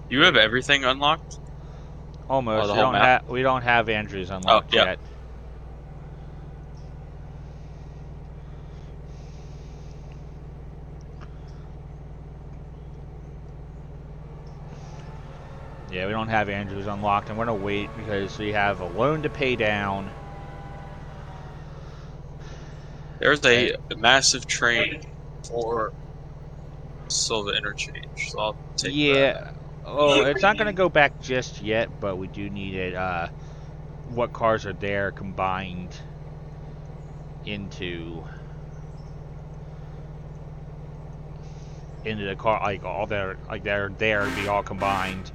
You have everything unlocked? Oh, Almost. the whole map? We don't have Andrews Oh, unlocked yeah. yet. Yeah, we don't have Andrews unlocked. I'm gonna wait because we have a loan to pay down. There's And a massive train for Silva interchange, so I'll take that. yeah, oh, it's not gonna go back just yet, but we do need it. What cars are there combined into the car, like all their like they're there to be all combined.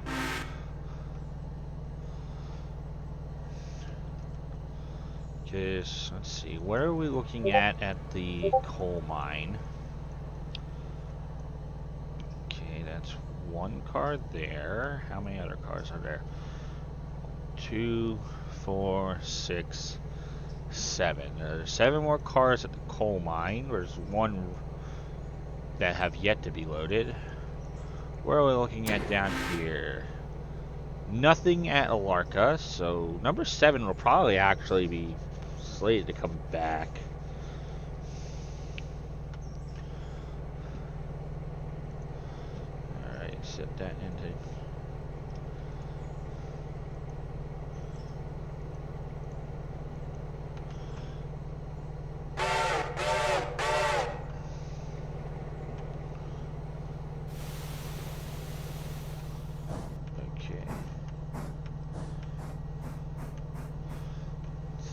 Just let's see, where are we looking at the coal mine? Okay, that's one car there. How many other cars are there? 2, 4, 6, 7. There's 7 more cars at the coal mine. There's one that have yet to be loaded. Where are we looking at down here? Nothing at Alarka, so number 7 will probably actually be slated to come back. Alright, set that into... Okay.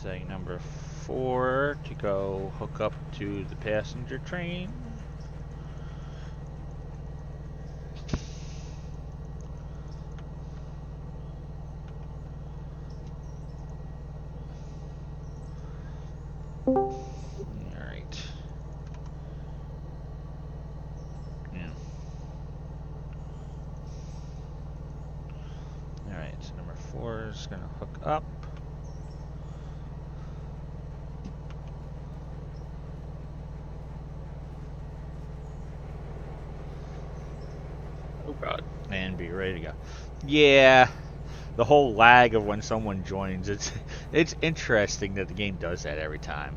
Setting number 4 to go hook up to the passenger train. Alright. Yeah. Alright, so number 4 is going to hook up. Oh god. And be ready to go. Yeah, the whole lag of when someone joins, it's interesting that the game does that every time.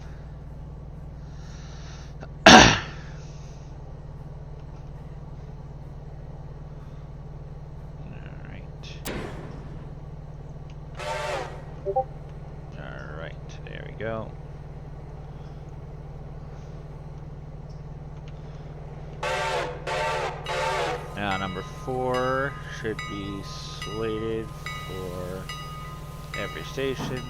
Alright, there we go. Now number 4 should be slated for every station.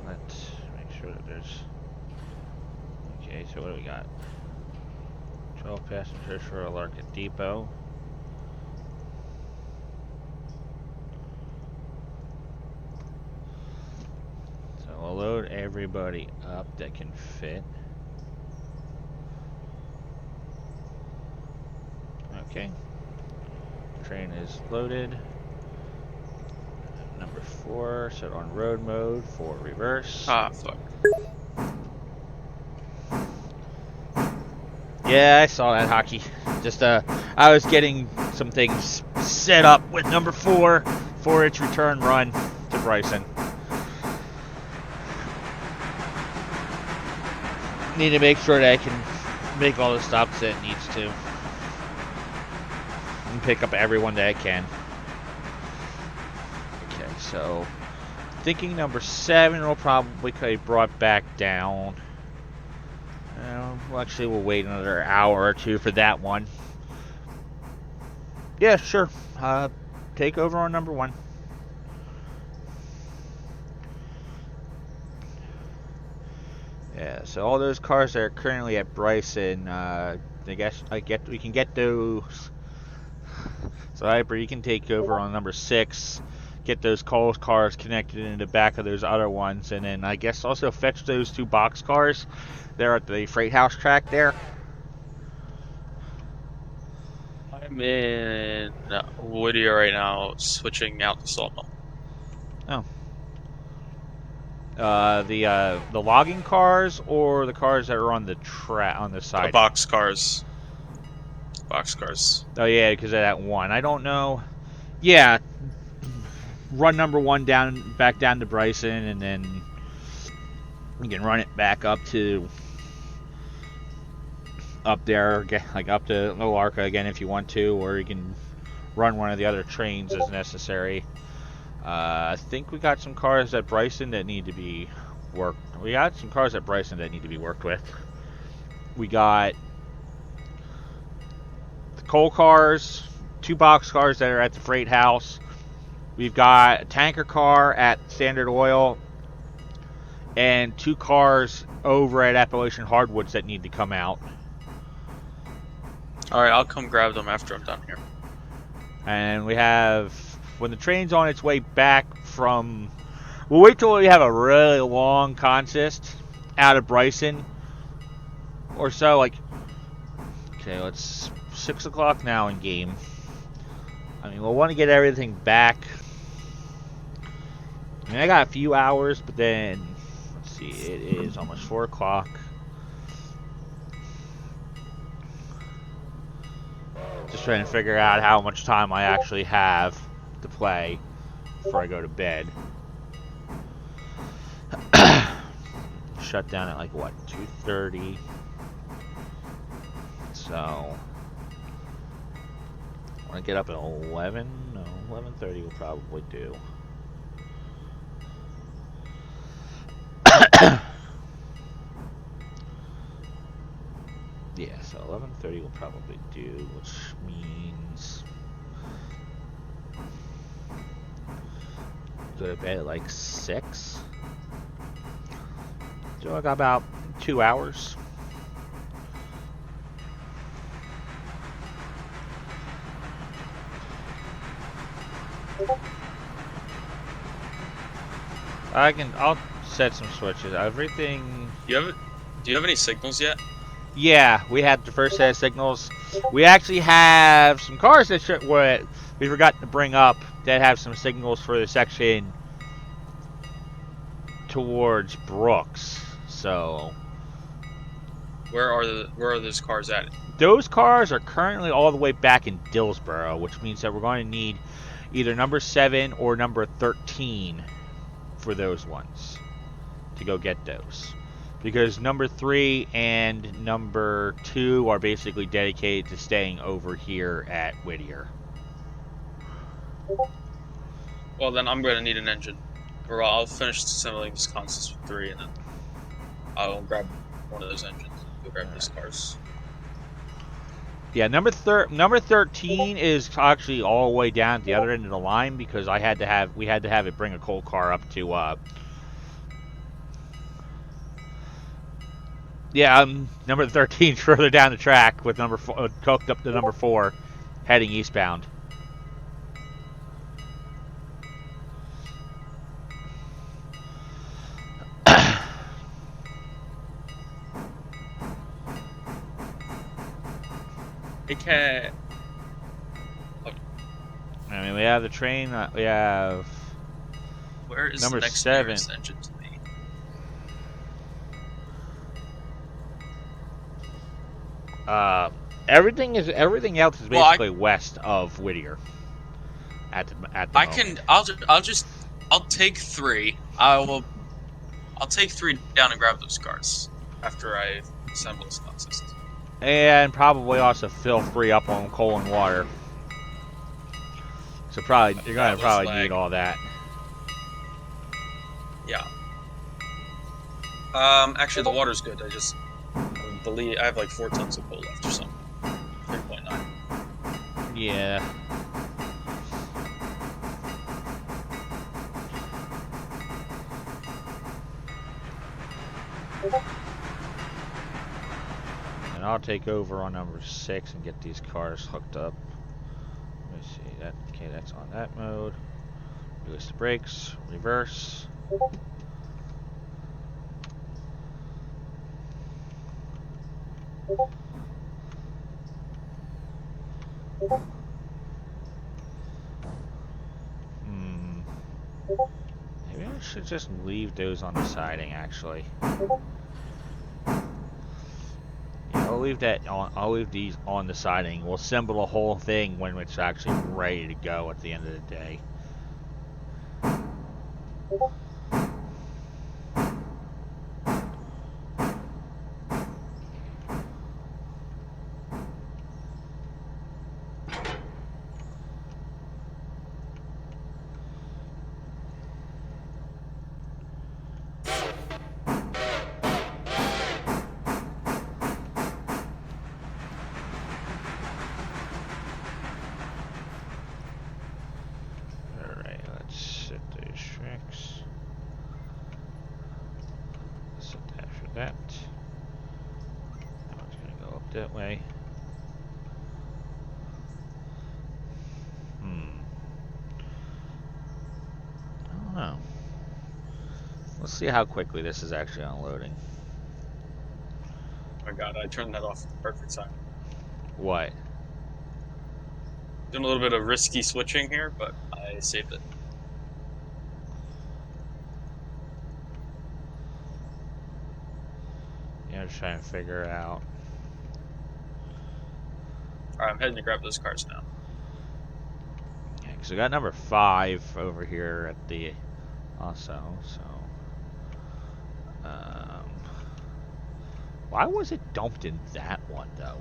Let's make sure that there's... Okay, so what do we got? 12 passengers for Alarka Depot. So we'll load everybody up that can fit. Okay. Train is loaded. Number 4, set on road mode for reverse. Ah, fuck. Yeah, I saw that hockey. Just I was getting some things set up with number 4 for its return run to Bryson. Need to make sure that I can make all the stops that it needs to. And pick up everyone that I can. Okay, so thinking number 7 will probably be brought back down. Well, actually, we'll wait another hour or two for that one. Yeah, sure. Take over on number 1. Yeah, so all those cars that are currently at Bryson, I guess we can get those So Hyper, you can take over on number 6, get those coal cars connected in the back of those other ones, and then I guess also fetch those 2 box cars there at the freight house track there. I'm in Whittier right now, switching out the sawmill. Oh. The logging cars or the cars that are on the on the The siding. box cars. Box cars. Oh yeah, because of that one. I don't know. Yeah, run number 1 back down to Bryson, and then you can run it back up there, like up to Olarka again if you want to, or you can run one of the other trains as necessary. I think we got some cars at Bryson that need to be worked. We got some cars at Bryson that need to be worked with. We got the coal cars, 2 box cars that are at the freight house. We've got a tanker car at Standard Oil, and 2 cars over at Appalachian Hardwoods that need to come out. Alright, I'll come grab them after I'm done here. And we have, when the train's on its way back from, we'll wait till we have a really long consist out of Bryson or so. Like, okay, it's 6 o'clock now in game. I mean, we'll want to get everything back. I mean, I got a few hours, but then, let's see, it is almost 4 o'clock. Just trying to figure out how much time I actually have to play before I go to bed. Shut down at like what, 2:30. So I want to get up at 11. No, 11:30 will probably do. Yeah, so 11:30 will probably do, which means go to bed at like 6. So I got about 2 hours. I'll set some switches. Everything. Do you have any signals yet? Yeah, we had the first set of signals. We actually have some cars that we forgot to bring up that have some signals for the section towards Brooks. So Where are those cars at? those cars are currently all the way back in Dillsboro, which means that we're going to need either number 7 or number 13 for those ones to go get those. Because number 3 and number 2 are basically dedicated to staying over here at Whittier. Well, then I'm going to need an engine. Or I'll finish assembling this consist with 3, and then I'll grab one of those engines. Go grab these cars. Yeah, number 13 is actually all the way down at the other end of the line because we had to have it bring a coal car up to number 13 further down the track with number 4, hooked up to number 4 heading eastbound. It can't. I mean, we have the train. We have. Where is number the next 7 nearest engine to me? Everything else is basically west of Whittier. At the moment. I'll take 3. I'll take 3 down and grab those cars after I assemble this consist. And probably also fill 3 up on coal and water. So you're gonna probably need all that. Yeah. Actually, the water's good. I believe I have like 4 tons of coal left or something. 3.9. Yeah. And I'll take over on number 6 and get these cars hooked up. Let me see. Okay, that's on that mode. Release the brakes. Reverse. Maybe I should just leave those on the siding, actually. Yeah, I'll leave that on. I'll leave these on the siding. We'll assemble the whole thing when it's actually ready to go at the end of the day. Alright, let's set those tracks. Set that for that. Now it's gonna go up that way. I don't know. Let's see how quickly this is actually unloading. Oh my god, I turned that off at the perfect time. What? Doing a little bit of risky switching here, but I saved it. Yeah, I'm just trying to figure out. Alright, I'm heading to grab those cars now. Yeah, because we got number 5 over here at the also, so why was it dumped in that one though?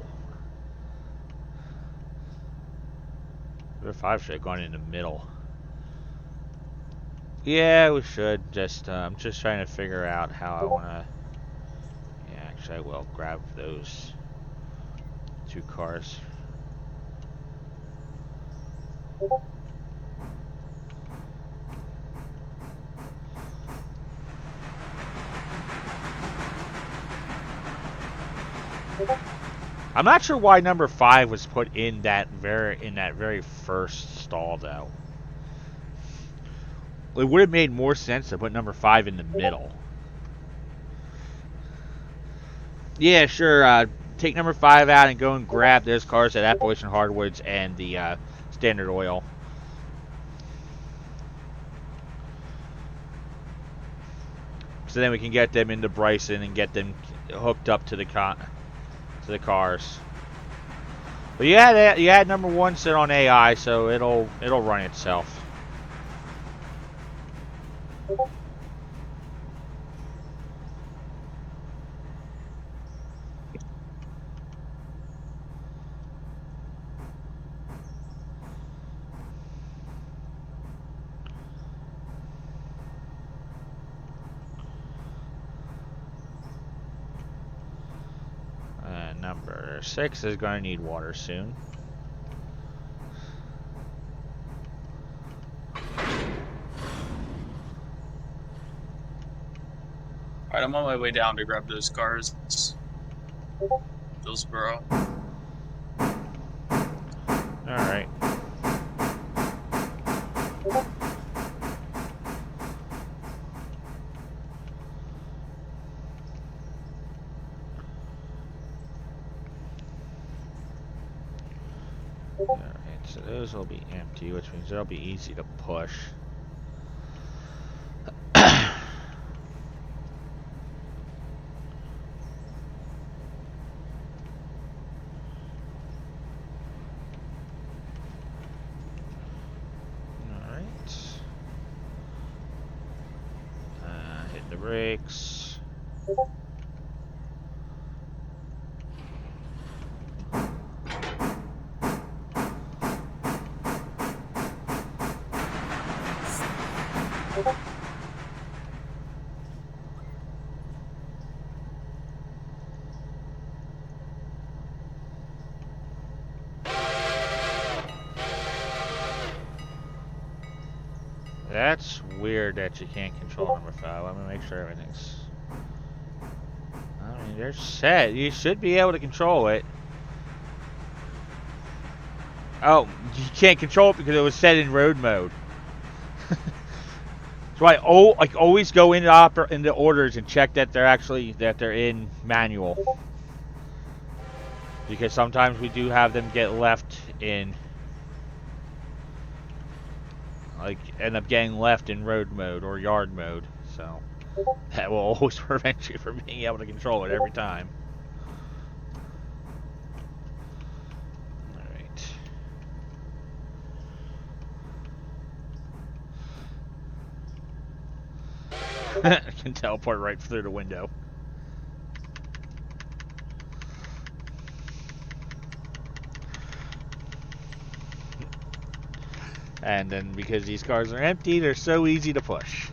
Number 5 should have gone in the middle. Yeah, we should. Just I'm just trying to figure out how I wanna. Yeah, actually I will grab those 2 cars. I'm not sure why number 5 was put in that very first stall though. It would have made more sense to put number 5 in the middle. Yeah, sure. Take number 5 out and go and grab those cars at Appalachian Hardwoods and the Standard Oil. So then we can get them into Bryson and get them hooked up to the cars. But you had number 1 sit on AI, so it'll run itself. Number 6 is going to need water soon. Alright, I'm on my way down to grab those cars. Hillsboro. Alright. Alright, so those will be empty, which means they'll be easy to push. Hit the brakes. That's weird that you can't control number 5. Let me make sure everything's... I mean, they're set. You should be able to control it. Oh, you can't control it because it was set in road mode. So I always go into orders and check that they're in manual, because sometimes we do have them get left in, like, end up getting left in road mode or yard mode. So that will always prevent you from being able to control it every time. Alright. I can teleport right through the window. And then because these cars are empty, they're so easy to push.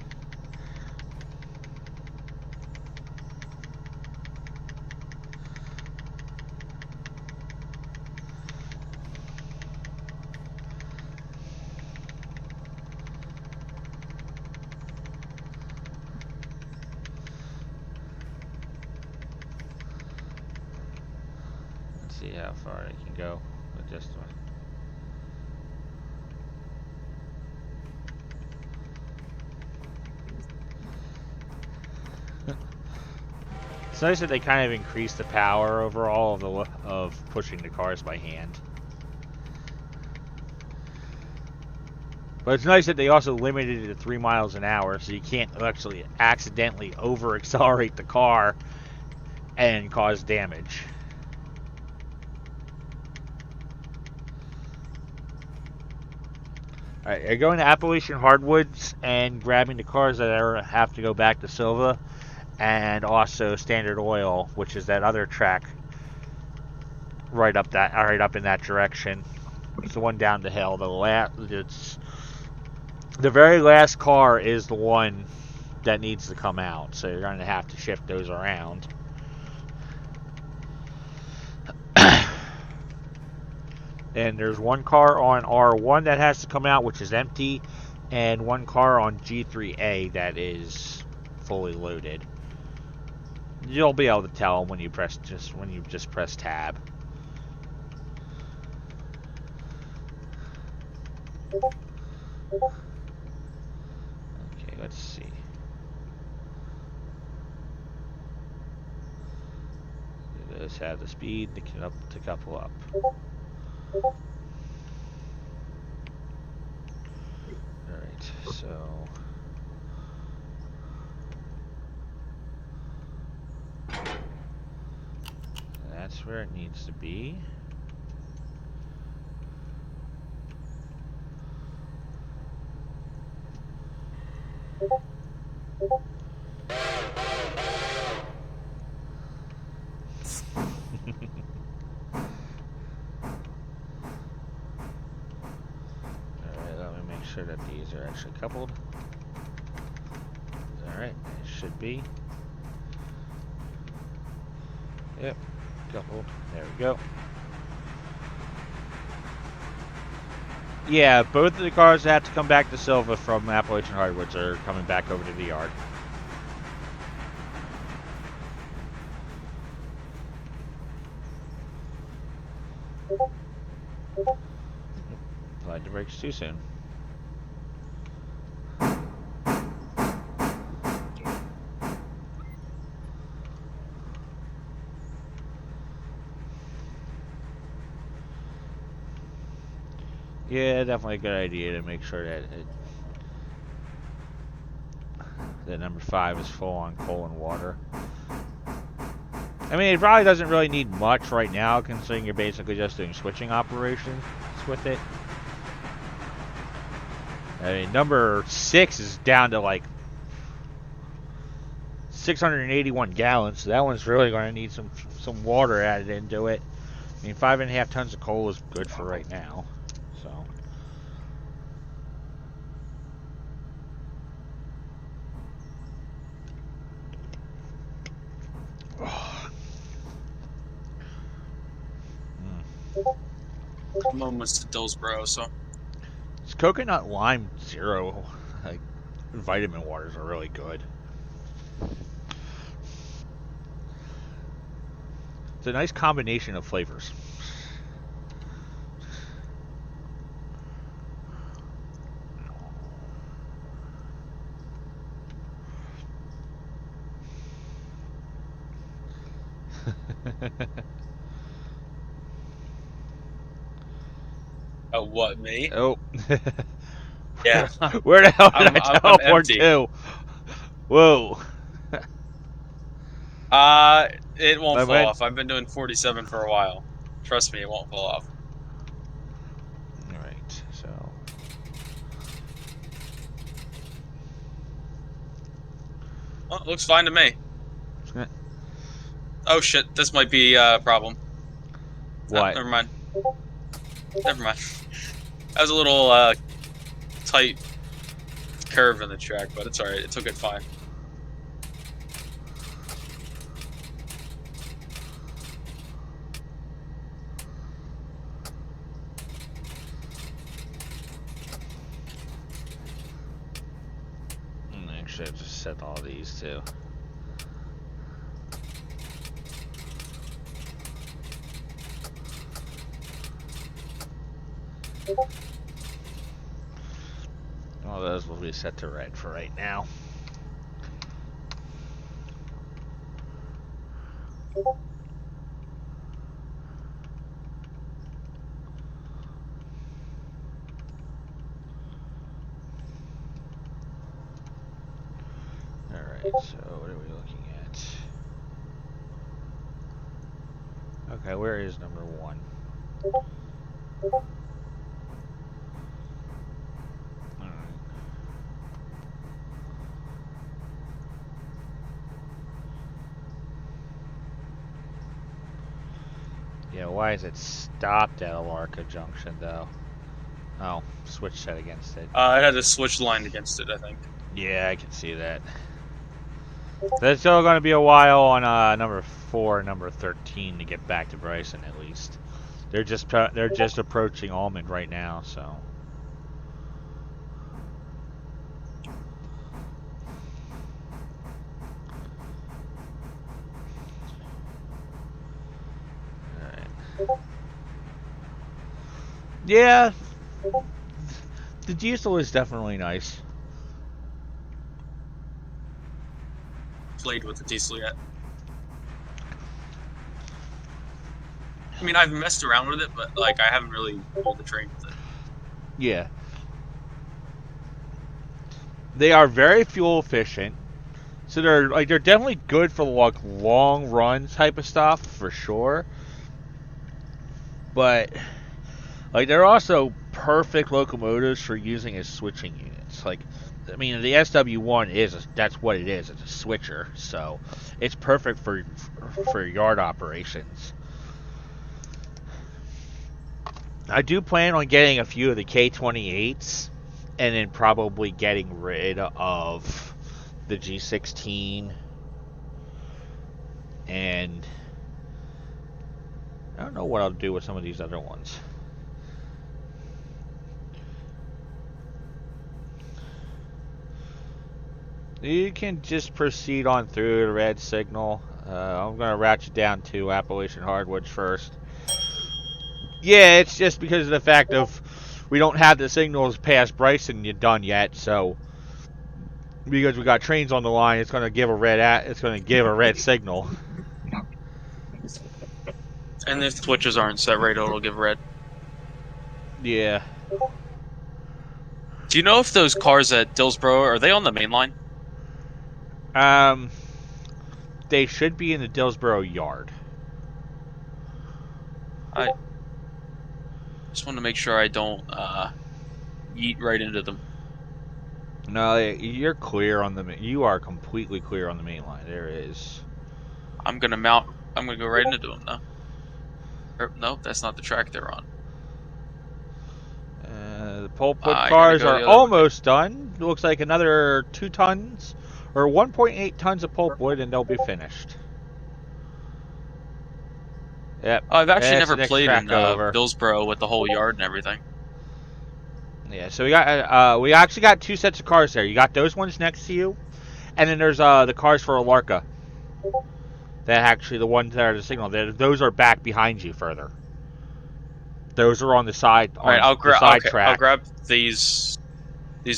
Let's see how far I can go with this one. It's nice that they kind of increase the power overall of pushing the cars by hand. But it's nice that they also limited it to 3 miles an hour, so you can't actually accidentally over-accelerate the car and cause damage. Alright, you're going to Appalachian Hardwoods and grabbing the cars that have to go back to Silva, and also Standard Oil, which is that other track right up in that direction. It's the one down the hill. The very last car is the one that needs to come out, so you're going to have to shift those around. And there's one car on R1 that has to come out, which is empty, and one car on G3A that is fully loaded. You'll be able to tell when you just press tab. Okay, let's see. Let's have the speed to couple up. Alright, so that's where it needs to be. Alright, let me make sure that these are actually coupled. Alright, it should be. Yep, coupled. There we go. Yeah, both of the cars that have to come back to Silva from Appalachian Hardwoods are coming back over to the yard. Applied the brakes too soon. Yeah, definitely a good idea to make sure that number 5 is full on coal and water. I mean, it probably doesn't really need much right now, considering you're basically just doing switching operations with it. I mean, number 6 is down to like 681 gallons, so that one's really going to need some water added into it. I mean, 5.5 tons of coal is good for right now, so. I'm almost to Dillsboro, so. This coconut lime zero, like, vitamin waters are really good. It's a nice combination of flavors. Oh, what, me? Oh. Yeah, Where the hell did I I'm teleport empty. to? Whoa. It won't I fall went. off. I've been doing 47 for a while. Trust me, it won't fall off. Alright, so. Oh, it looks fine to me. Oh shit, this might be a problem. Oh, What? never mind. Never mind. That was a little tight curve in the track, but it's alright. It took it fine. Actually, I just set all these too. All those will be set to red for right now. Alright, so what are we looking at? Okay, where is number 1? Alright. Yeah, why is it stopped at Alarka Junction, though? Oh, switch set against it. It had a switch lined against it, I think. Yeah, I can see that. There's still going to be a while on number 4 and number 13 to get back to Bryson, at least. They're just approaching Almond right now, so. Alright. Yeah, the diesel is definitely nice. Played with the diesel yet. I mean, I've messed around with it, but like I haven't really pulled the train with it. Yeah. They are very fuel efficient. So they're definitely good for like long run type of stuff for sure. But like they're also perfect locomotives for using as switching units. Like I mean the SW1 that's what it is. It's a switcher. So it's perfect for yard operations. I do plan on getting a few of the K28s and then probably getting rid of the G16 and I don't know what I'll do with some of these other ones. You can just proceed on through the red signal. I'm going to ratchet down to Appalachian Hardwoods first. Yeah, it's just because of the fact of we don't have the signals past Bryson done yet, so because we got trains on the line, it's going to give a red signal. And if switches aren't set right, it'll give red. Yeah. Do you know if those cars at Dillsboro are they on the main line? Um, they should be in the Dillsboro yard. I just want to make sure I don't yeet right into them. No, you're clear on the. You are completely clear on the main line. There is. I'm gonna mount. I'm gonna go right into them though. Nope, that's not the track they're on. The pulpwood I gotta cars go are the other way. almost done. Looks like another 2 tons or 1.8 tons of pulpwood, and they'll be finished. Yep, Oh, I've actually that's the never next played in track over. Dillsboro with the whole yard and everything. Yeah, so we actually got 2 sets of cars there. You got those ones next to you, and then there's the cars for Alarka. That actually the ones that are the signal. Those are back behind you further. Those are on the side All right, on the side Okay, I'll track. grab these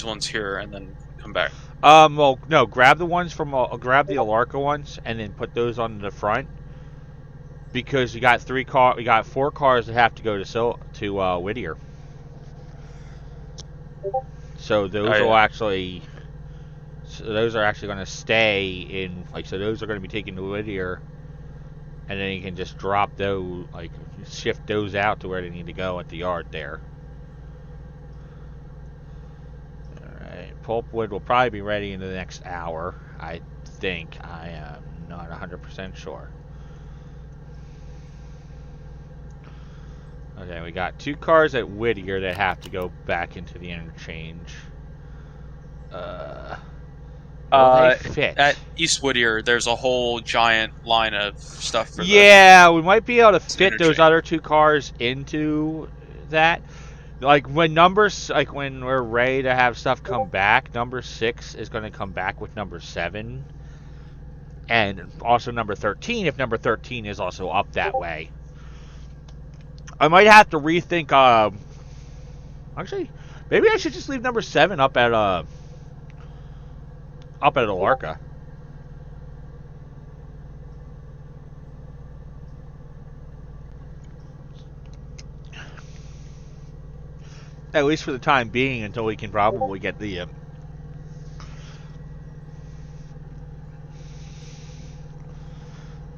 ones here and then come back. Well, no, grab the ones from grab the Alarka ones and then put those on the front. Because we got four cars that have to go to Whittier. So those Oh, will yeah. actually, those are actually going to stay in, like, so those are going to be taken to Whittier, and then you can just drop those, like, shift those out to where they need to go at the yard there. Alright, pulpwood will probably be ready in the next hour, I think. I am not 100% sure. Okay, we got 2 cars at Whittier that have to go back into the interchange. Will they fit? At East Whittier, there's a whole giant line of stuff for the Yeah, we might be able to fit those interchange. other 2 cars into that. Like when we're ready to have stuff come back, number 6 is going to come back with number 7, and also number 13 if number 13 is also up that way. I might have to rethink. Actually, maybe I should just leave number 7 up at Alarka. At least for the time being, until we can probably get the.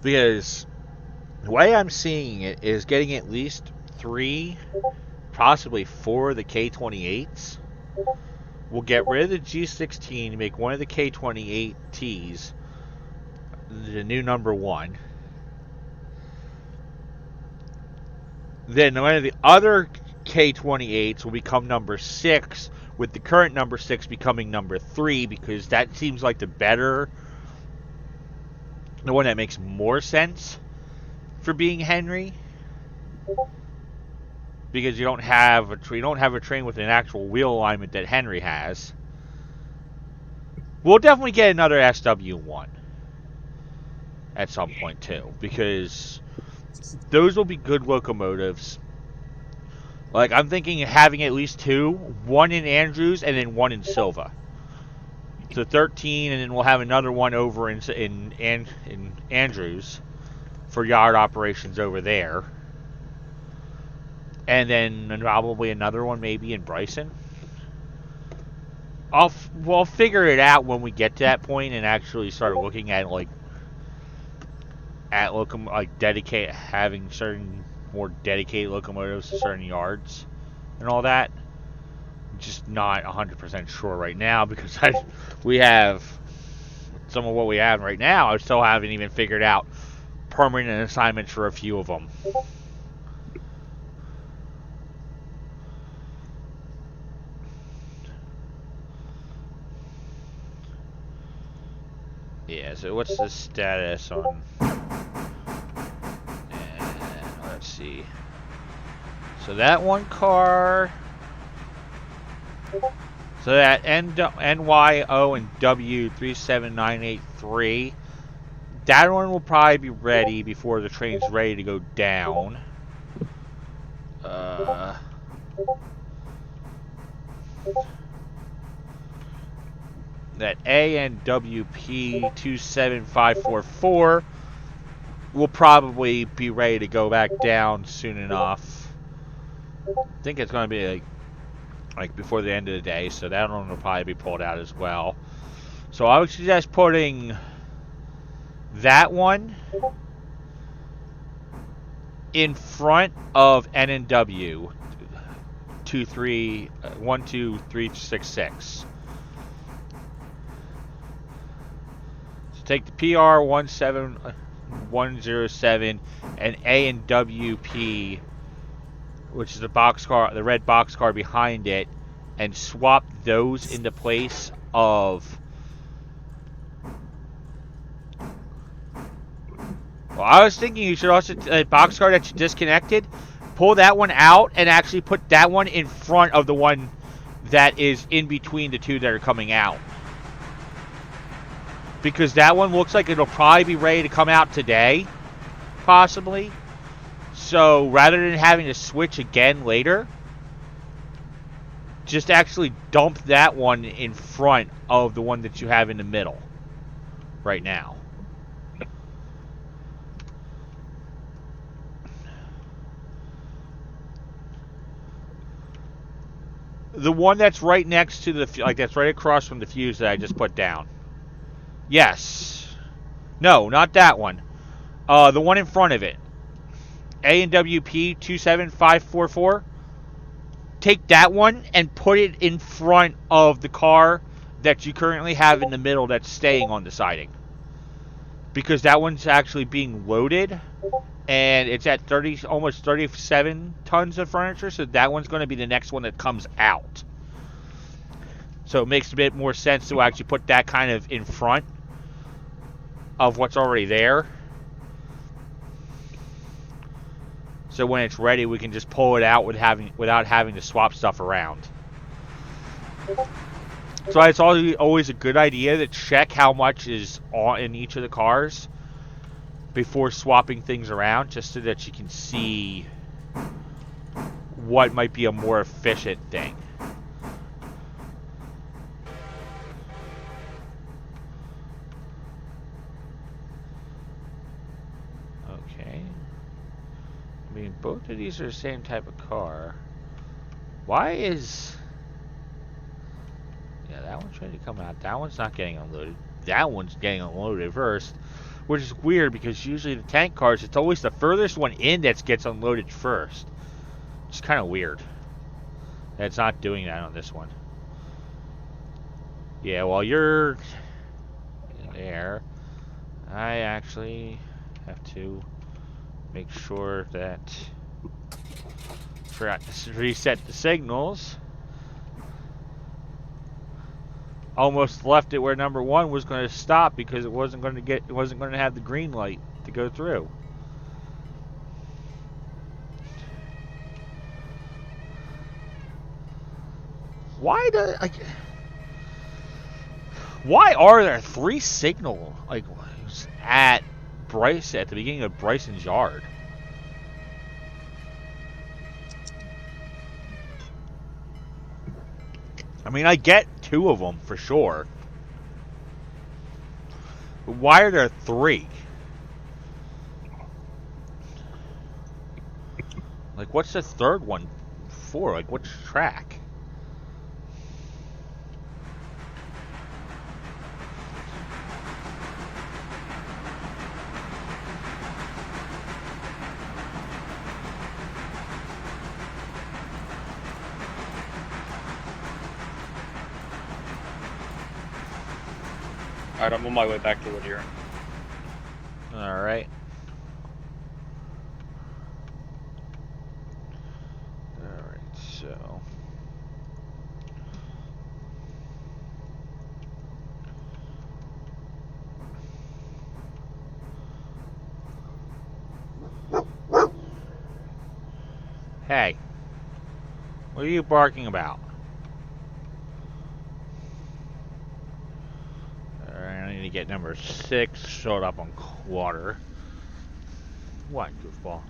Because the way I'm seeing it is getting at least 3, possibly 4 of the K28s. We'll get rid of the G16, make one of the K28Ts the new number 1. Then one of the other K28s will become number 6, with the current number 6 becoming number 3, because that seems like the one that makes more sense for being Henry. Because you don't have a train with an actual wheel alignment that Henry has. We'll definitely get another SW1 at some point too, because those will be good locomotives. Like, I'm thinking of having at least 2, one in Andrews and then one in Silva. So 13, and then we'll have another one over in Andrews for yard operations over there. And then probably another one maybe in Bryson. We'll figure it out when we get to that point and actually start looking at having certain more dedicated locomotives to certain yards and all that. Just not 100% sure right now, because we have some of what we have right now. I still haven't even figured out permanent assignments for a few of them. Yeah, so what's the status on... let's see. So that one car... So that NYO and W37983, that one will probably be ready before the train's ready to go down. That ANWP 27544 will probably be ready to go back down soon enough. I think it's going to be like before the end of the day, so that one will probably be pulled out as well. So I would suggest putting that one in front of NNW 12366. So take the PR 17107 and ANWP, which is the red boxcar behind it, and swap those into place of... Well, I was thinking you should also, boxcar that you disconnected, pull that one out and actually put that one in front of the one that is in between the 2 that are coming out. Because that one looks like it'll probably be ready to come out today, possibly. So rather than having to switch again later, just actually dump that one in front of the one that you have in the middle right now. The one that's right next to the, like, that's right across from the fuse that I just put down. Yes. No, not that one. The one in front of it. A&WP 27544. Take that one and put it in front of the car that you currently have in the middle that's staying on the siding. Because that one's actually being loaded, and it's at almost 37 tons of furniture, so that one's going to be the next one that comes out. So it makes a bit more sense to actually put that kind of in front of what's already there. So when it's ready, we can just pull it out without having to swap stuff around. So it's always a good idea to check how much is in each of the cars before swapping things around, just so that you can see what might be a more efficient thing. Okay. I mean, both of these are the same type of car. Why is... Yeah, that one's ready to come out. That one's not getting unloaded. That one's getting unloaded first. Which is weird, because usually the tank cars, it's always the furthest one in that gets unloaded first. It's kind of weird. And it's not doing that on this one. Yeah, while you're there, I actually have to make sure that I forgot to reset the signals. Almost left it where number one was going to stop because it wasn't going to have the green light to go through. Why are there 3 signal at the beginning of Bryson's yard? I mean, I get 2 of them for sure. But why are there 3? Like, what's the third one for? Like, which track? Alright, I'm on my way back to Whittier. Alright. Alright, so... Hey. What are you barking about? Alright, I need to get number 6 showed up on quarter. What, goofball?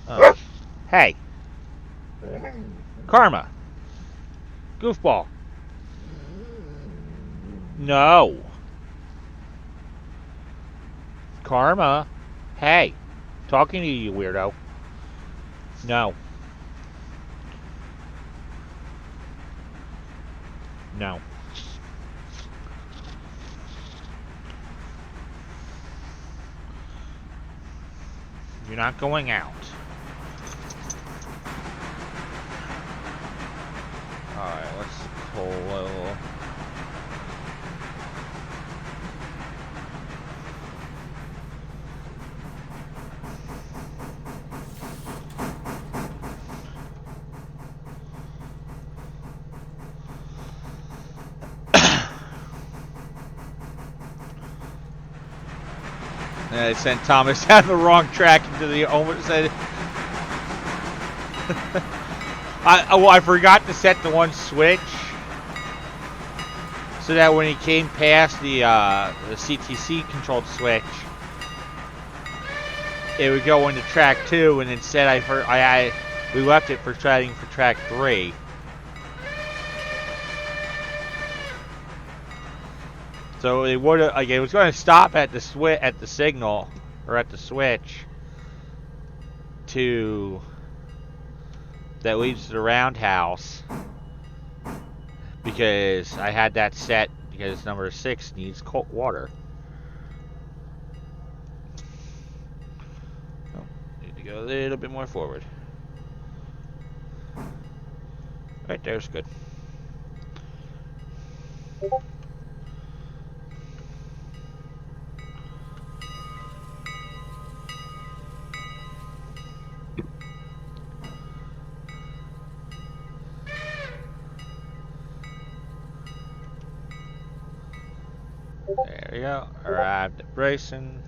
Oh. Hey. Karma. Goofball. No. Karma. Hey. Talking to you, weirdo. No. No. You're not going out. Alright, let's pull a little... And I sent Thomas down the wrong track into the almost said. I forgot to set the one switch so that when he came past the CTC controlled switch, it would go into track 2, and instead we left it for track 3. So it would it was going to stop at the signal or at the switch, to the roundhouse because I had that set because number 6 needs cold water. Oh, need to go a little bit more forward. Right there's good. There we go. Arrived at Bryson.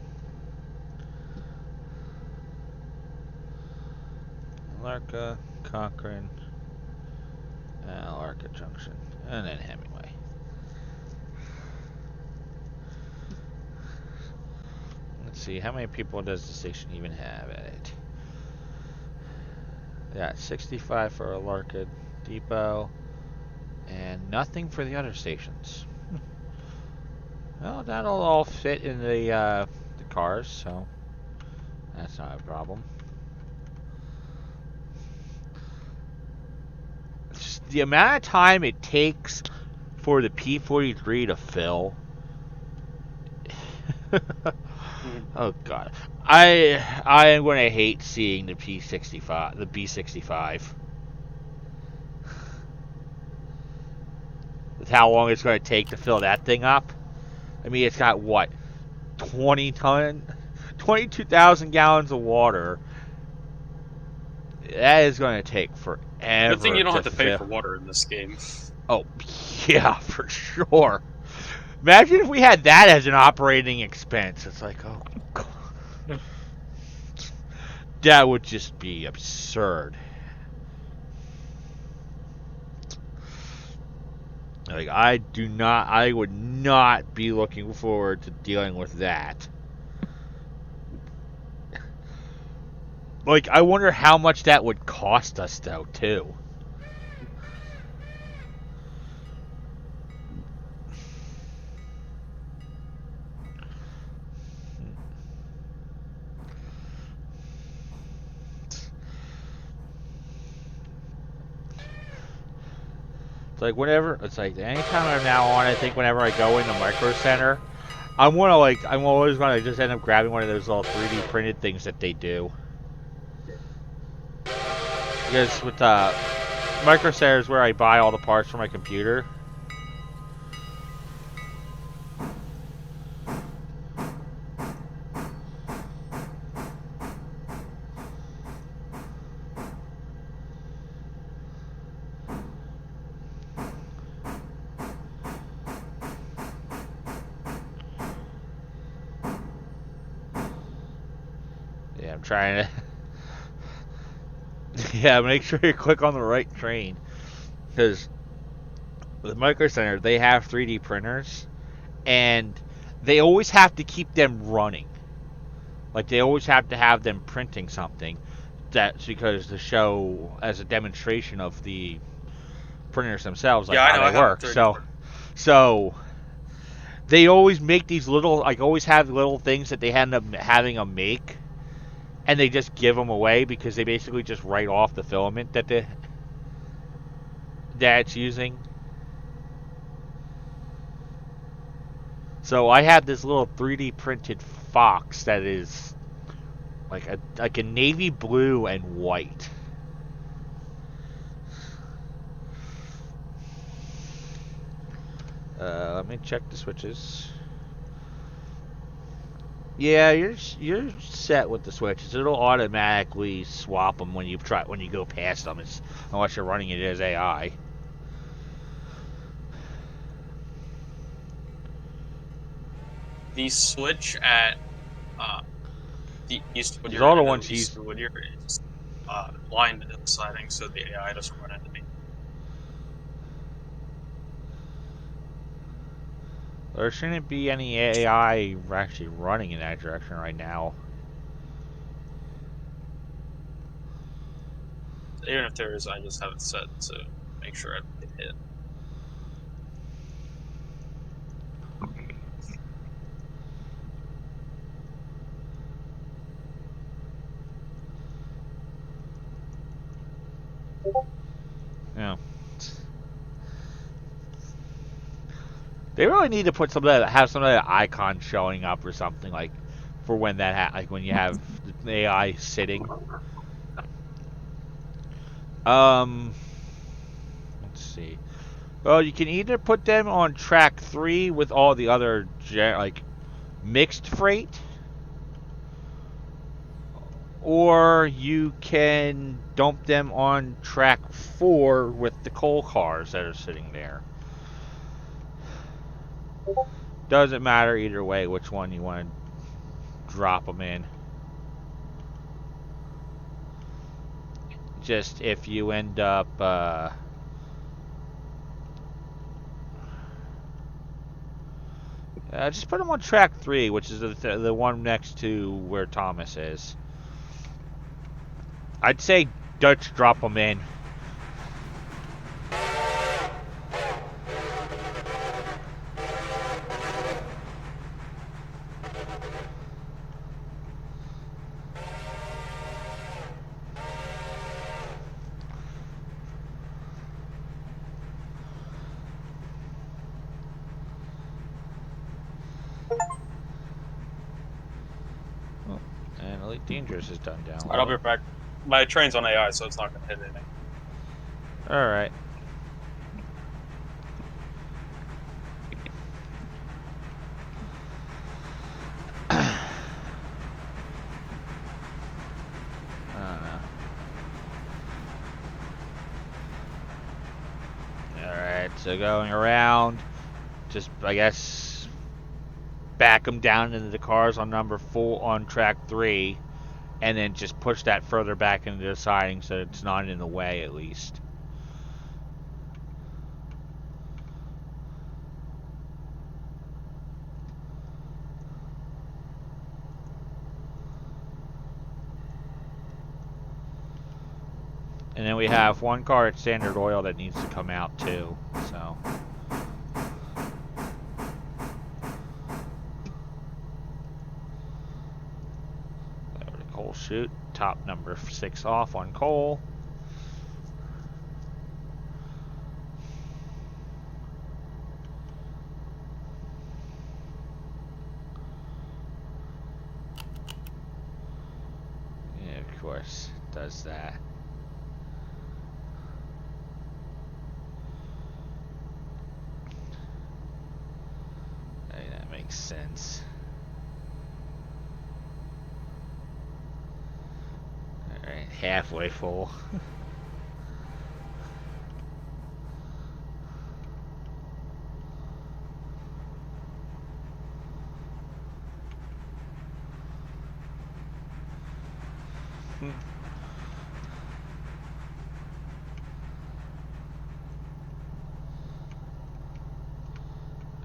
Larka, Cochrane, Larka Junction, and then Hemingway. Let's see, how many people does the station even have at it? Yeah, 65 for a Larka Depot, and nothing for the other stations. Well, that'll all fit in the cars, so that's not a problem. Just the amount of time it takes for the P-43 to fill. Oh god, I am going to hate seeing the P-65, the B-65. With how long it's going to take to fill that thing up. I mean, it's got what, 22,000 gallons of water. That is going to take forever. Good thing you don't have to pay fill. for water in this game. Oh yeah, for sure. Imagine if we had that as an operating expense. It's like, oh god. That would just be absurd. Like, I would not be looking forward to dealing with that. Like, I wonder how much that would cost us, though, too. It's like anytime I'm now on, I think whenever I go in the Micro Center, I'm always gonna just end up grabbing one of those little 3D printed things that they do. Because with Micro Center is where I buy all the parts for my computer. Yeah, I'm trying to. Yeah, make sure you click on the right train. Because with Micro Center, they have 3D printers, and they always have to keep them running. Like, they always have to have them printing something. That's because to show as a demonstration of the printers themselves, like how they work. So they always make these little, like, always have little things that they end up having them make, and they just give them away because they basically just write off the filament that it's using. So I have this little 3D printed Fox that is like a navy blue and white. Let me check the switches. Yeah, you're set with the switches. It'll automatically swap them when you go past them, unless you're running it as AI. The switch at the East Whittier, all the ones East Whittier is blind to the sliding, so the AI doesn't run into me. There shouldn't be any AI actually running in that direction right now. Even if there is, I just have it set to make sure I get hit. Yeah. They really need to put some of that, have some of that icon showing up or something like for when that like when you have the AI sitting. Let's see. Well, you can either put them on track 3 with all the other like mixed freight, or you can dump them on track 4 with the coal cars that are sitting there. Doesn't matter either way which one you want to drop them in. Just if you end up just put them on track 3, which is the one next to where Thomas is. I'd say Dutch drop them in. Oh, and Elite Dangerous is done down. Alright, I'll be right back. My train's on AI, so it's not gonna hit anything. Alright. Alright, so going around, just, I guess, back them down into the cars on number 4 on track 3, and then just push that further back into the siding so it's not in the way at least. And then we have one car at Standard Oil that needs to come out too, so. Over to coal chute, top number 6 off on coal. Yeah, of course, it does that. That makes sense. Alright, halfway full.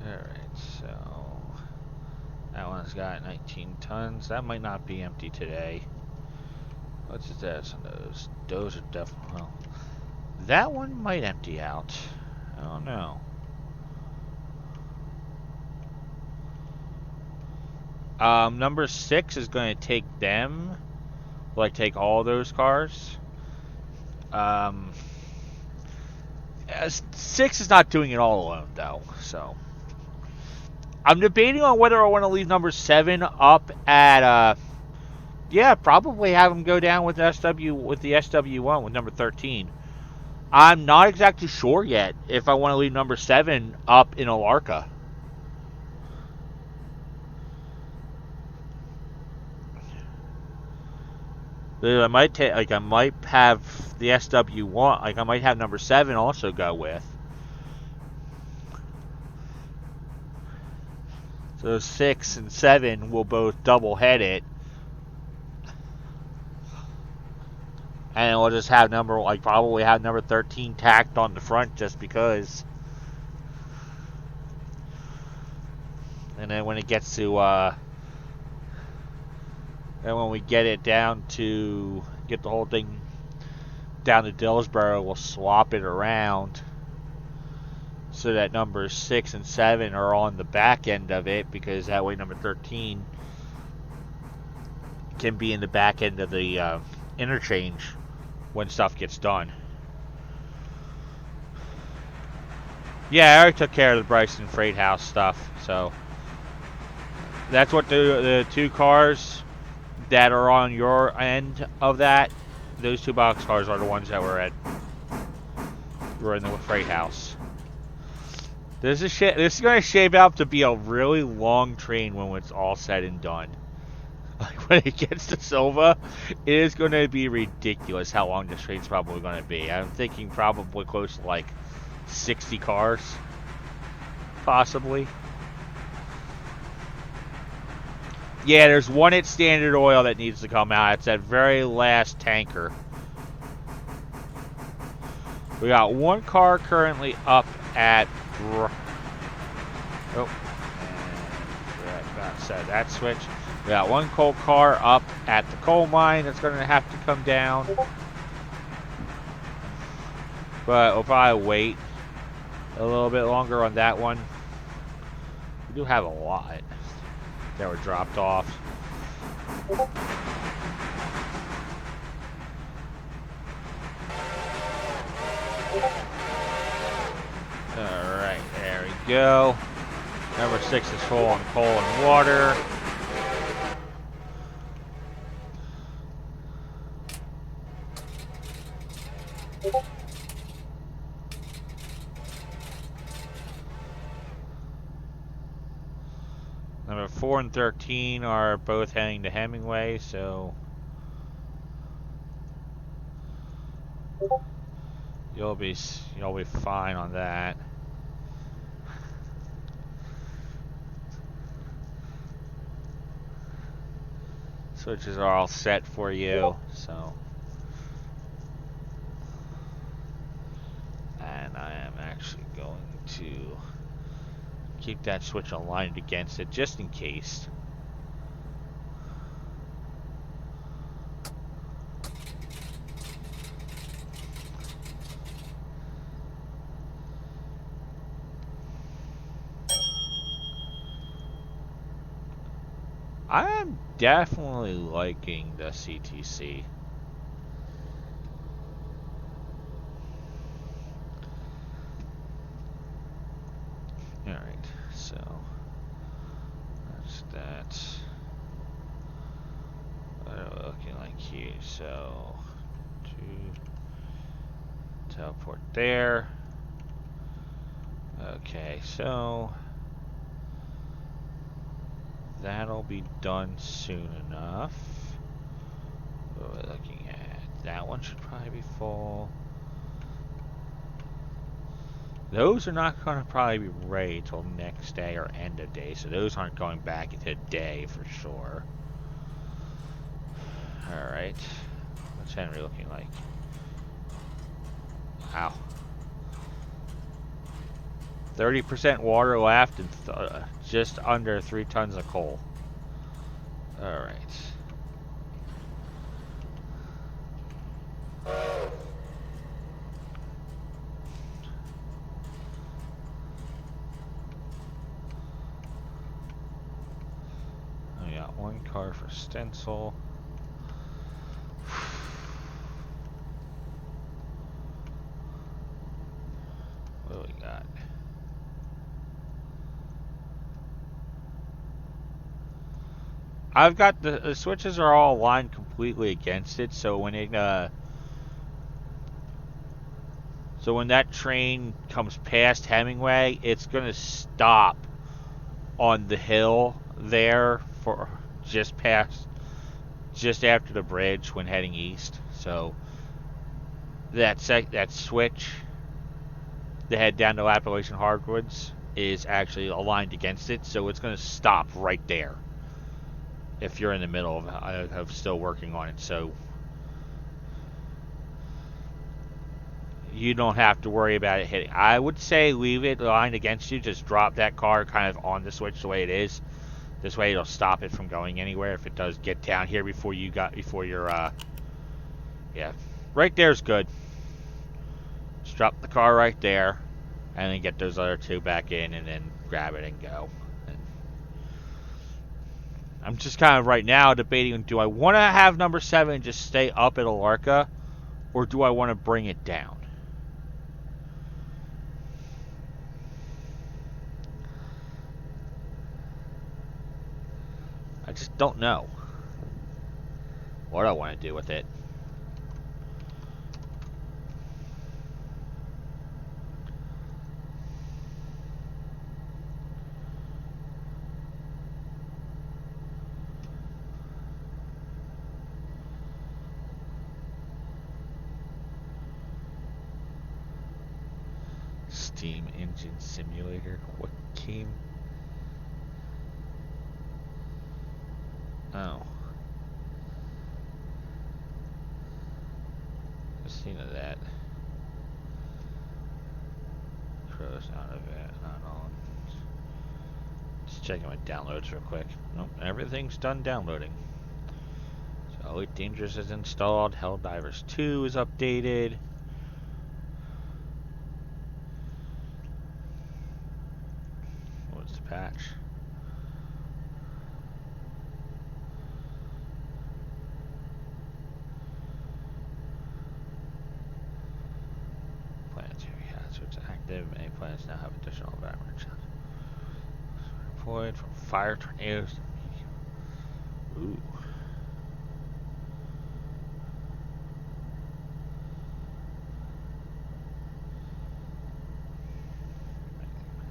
Alright, so that one's got 19 tons. That might not be empty today. What's this on those? Those are definitely, well, that one might empty out. I don't know. Number 6 is going to take them, like take all those cars. 6 is not doing it all alone though, so I'm debating on whether I want to leave number 7 up at yeah, probably have him go down with the SW1 with number 13. I'm not exactly sure yet if I want to leave number 7 up in Alarka. I might have the SW1, like I might have number 7 also go with. So 6 and 7 will both double head it. And we'll just have probably have number 13 tacked on the front just because. And then when it gets to, and when we get it down to, get the whole thing down to Dillsboro, we'll swap it around so that numbers 6 and 7 are on the back end of it, because that way number 13 can be in the back end of the interchange when stuff gets done. Yeah, I already took care of the Bryson Freight House stuff, so that's what the two cars that are on your end of that. Those two box cars are the ones that were in the freight house. This is going to shape out to be a really long train when it's all said and done. Like when it gets to Silva, it is going to be ridiculous how long this train's probably going to be. I'm thinking probably close to like 60 cars, possibly. Yeah, there's one at Standard Oil that needs to come out. It's that very last tanker. We got one car currently up at... Oh. And about to set that switch. We got one coal car up at the coal mine that's going to have to come down. But we'll probably wait a little bit longer on that one. We do have a lot that were dropped off. Alright, there we go. Number 6 is full on coal and water. Number 4 and 13 are both heading to Hemingway, so you'll be fine on that. Switches are all set for you, so. And I am actually going to keep that switch aligned against it just in case. I am definitely liking the CTC. Alright, so that's that. What are we looking like here? So, teleport there. Okay, so that'll be done soon enough. What are we looking at? That one should probably be full. Those are not going to probably be ready till next day or end of day, so those aren't going back into day for sure. Alright. What's Henry looking like? Wow. 30% water left and just under 3 tons of coal. Alright. We got one car for stencil. What do we got? I've got the switches are all aligned completely against it, so when it so when that train comes past Hemingway, it's gonna stop on the hill there for just after the bridge when heading east. So that switch to head down to Appalachian Hardwoods is actually aligned against it, so it's gonna stop right there if you're in the middle of still working on it, so you don't have to worry about it hitting. I would say leave it aligned against you. Just drop that car kind of on the switch the way it is. This way it'll stop it from going anywhere if it does get down here before you're yeah, right there's good. Just drop the car right there and then get those other two back in and then grab it and go. I'm just kind of right now debating, do I want to have number 7 just stay up at Alarka, or do I want to bring it down? just don't know what I want to do with it. Steam Engine Simulator. What game? Oh. I've seen of that. Crow's not of it. Not on. Just checking my downloads real quick. Nope, everything's done downloading. So Elite Dangerous is installed. Helldivers 2 is updated. What's the patch? Planetary hazards active. Many planets now have additional environment challenges. Deployed from fire tornadoes to medium. Ooh.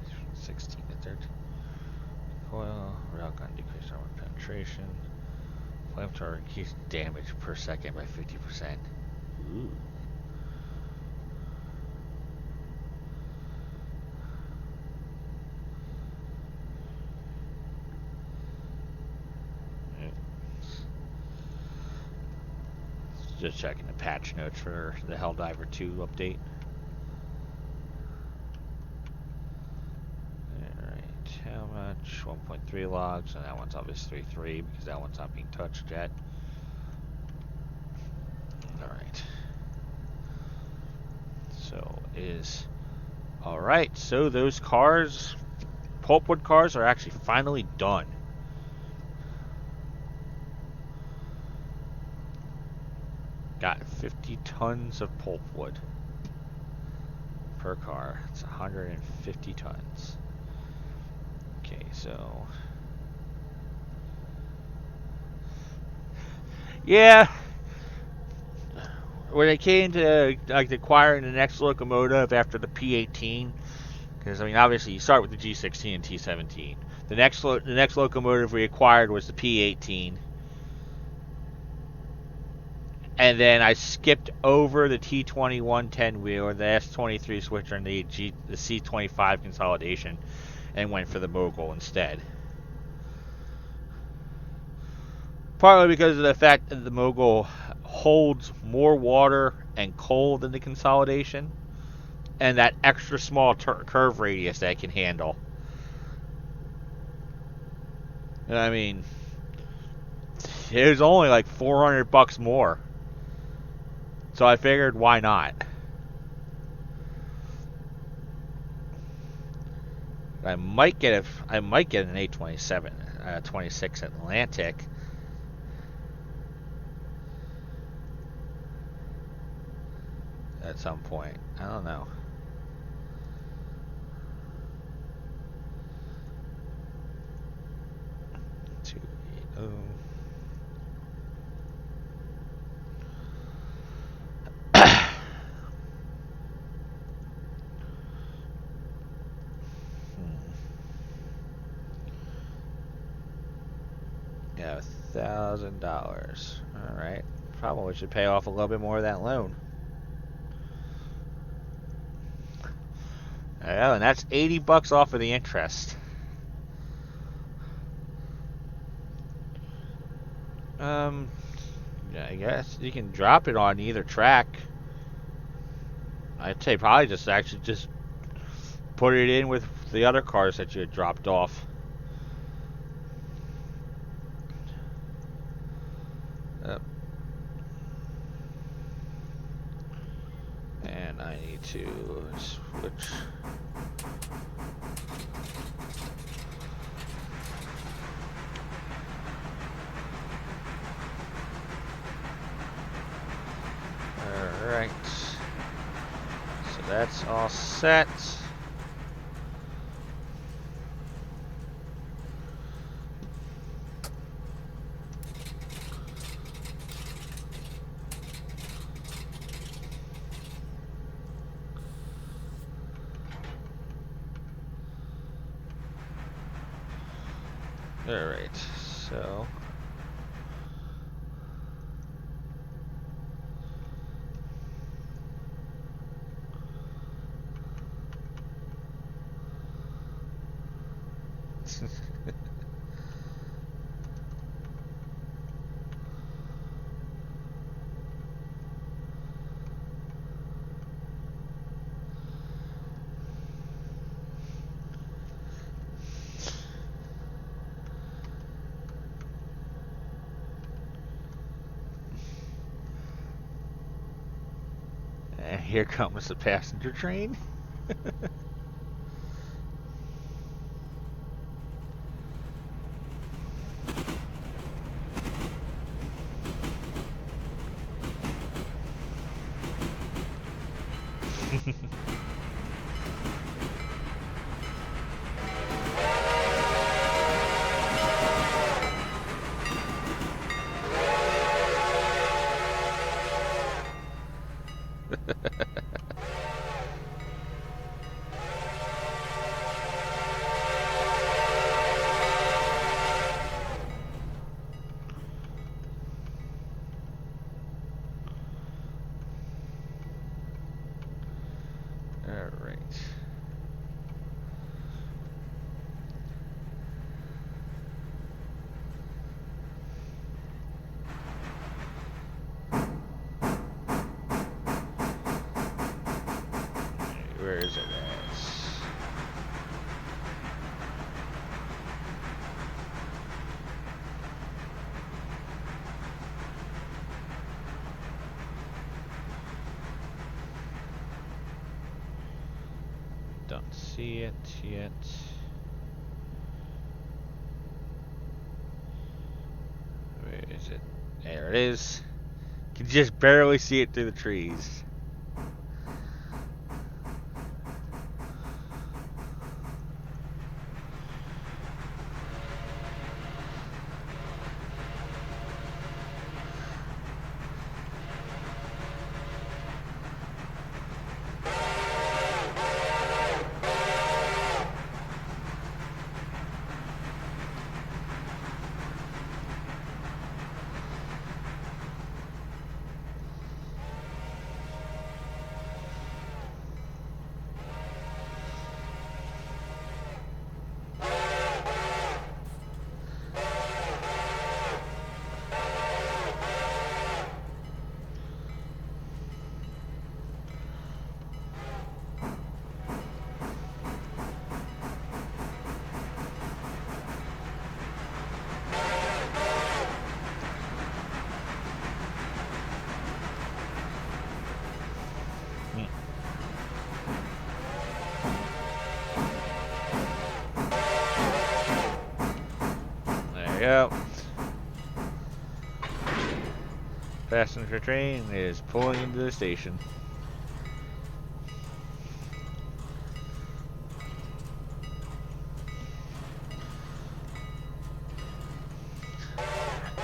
From 16 to 13. Recoil, railgun decreased armor penetration. Flamethrower increased damage per second by 50%. Ooh. Just checking the patch notes for the Helldiver 2 update. Alright, how much? 1.3 logs, and that one's obviously 3 because that one's not being touched yet. Alright. Alright, so those cars, pulpwood cars, are actually finally done. Got 50 tons of pulpwood per car. It's 150 tons. Okay, so yeah, when it came to like acquiring the next locomotive after the P18, because I mean obviously you start with the G16 and T17. The next locomotive we acquired was the P18. And then I skipped over the T21 10-wheeler, the S23 switcher, and the C25 consolidation, and went for the Mogul instead. Partly because of the fact that the Mogul holds more water and coal than the consolidation, and that extra small curve radius that it can handle. And I mean, it was only like $400 more. So I figured, why not? I might get an A27, 26 Atlantic. At some point, I don't know. Yeah, $1,000. All right, probably should pay off a little bit more of that loan. Yeah, and that's $80 off of the interest. Yeah, I guess you can drop it on either track. I'd say probably just put it in with the other cars that you had dropped off. And I need to switch. Alright. So that's all set. Alright, so... And here comes the passenger train. Alright. Where is it at? Don't see it yet. Where is it? There it is. You can just barely see it through the trees. There you go. Passenger train is pulling into the station.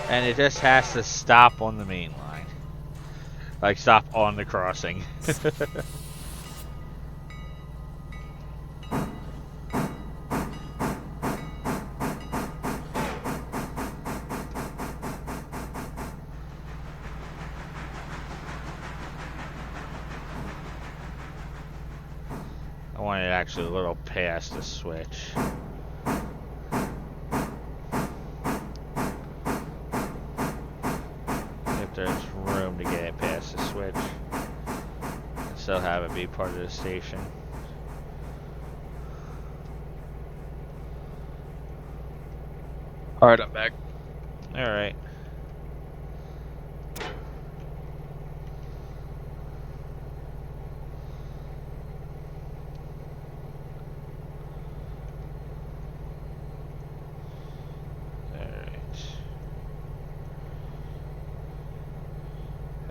And it just has to stop on the main line. Like, stop on the crossing. I wanted actually a little past the switch. If there's room to get it past the switch and still have it be part of the station. Alright, I'm back. Alright.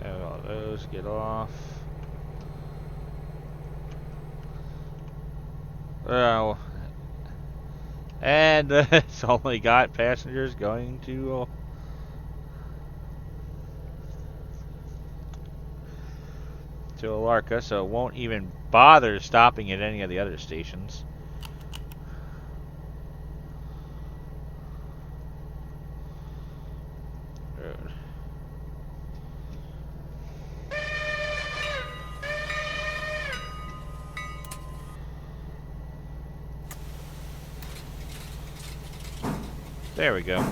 Have all those get off. Well, and it's only got passengers going to Alarka, so it won't even bother stopping at any of the other stations. There we go.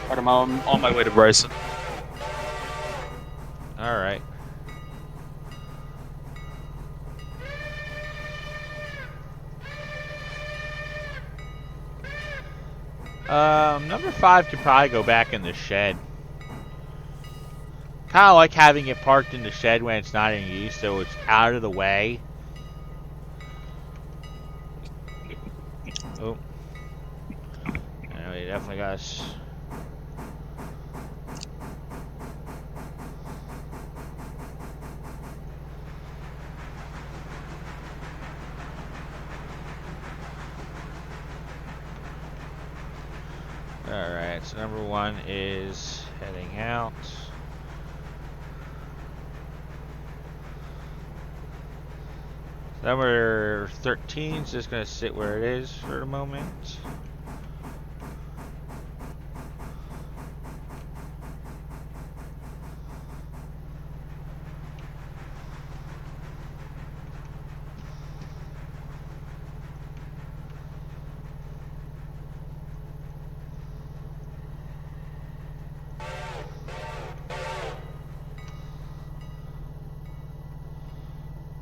Alright, I'm on my way to Bryson. Alright. Number 5 could probably go back in the shed. Kind of like having it parked in the shed when it's not in use, so it's out of the way. Oh. Yeah, we definitely got us. Alright, so number 1 is heading out. Number 13 is just going to sit where it is for the moment.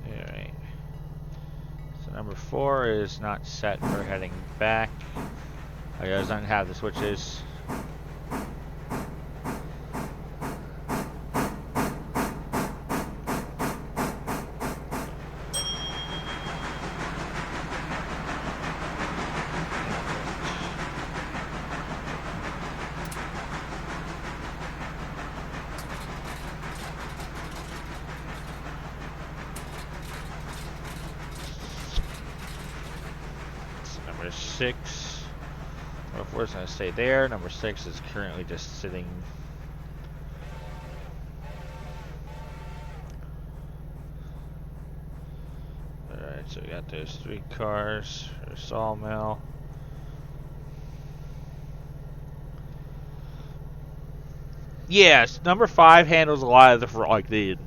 Alright. So number 4 is not set for heading back. I doesn't have the switches. Number 6. Number 4 is going to stay there. Number 6 is currently just sitting. Alright, so we got those 3 cars for the sawmill. Yes, number 5 handles a lot of the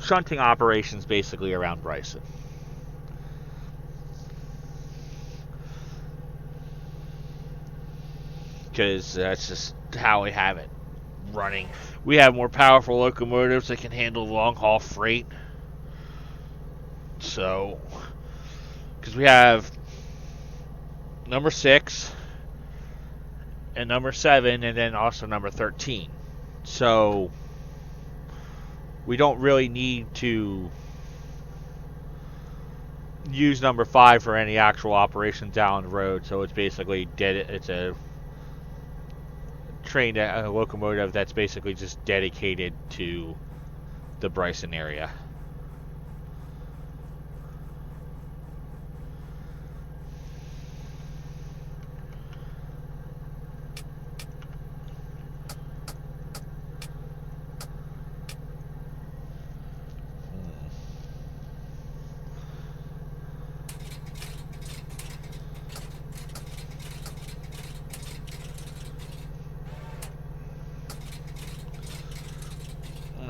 shunting operations basically around Bryson. Because that's just how we have it running. We have more powerful locomotives that can handle long haul freight. So, because we have number 6 and number 7 and then also number 13. So, we don't really need to use number 5 for any actual operations down the road. So it's basically dead. It's a train, a locomotive that's basically just dedicated to the Bryson area.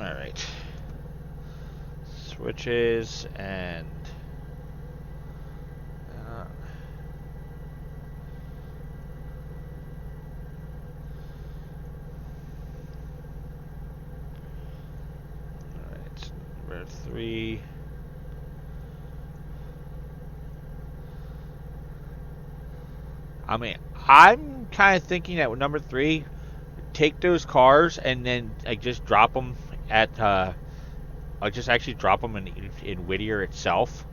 Alright. Switches and alright, number 3. I mean, I'm kind of thinking that with number 3, take those cars and then just drop them at I'll just actually drop them in Whittier itself.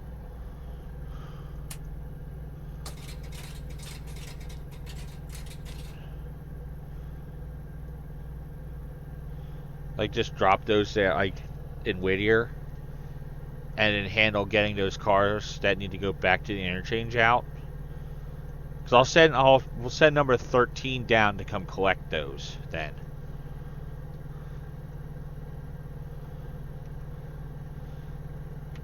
Like, just drop those there, like, in Whittier. And then handle getting those cars that need to go back to the interchange out. Because we'll send number 13 down to come collect those then.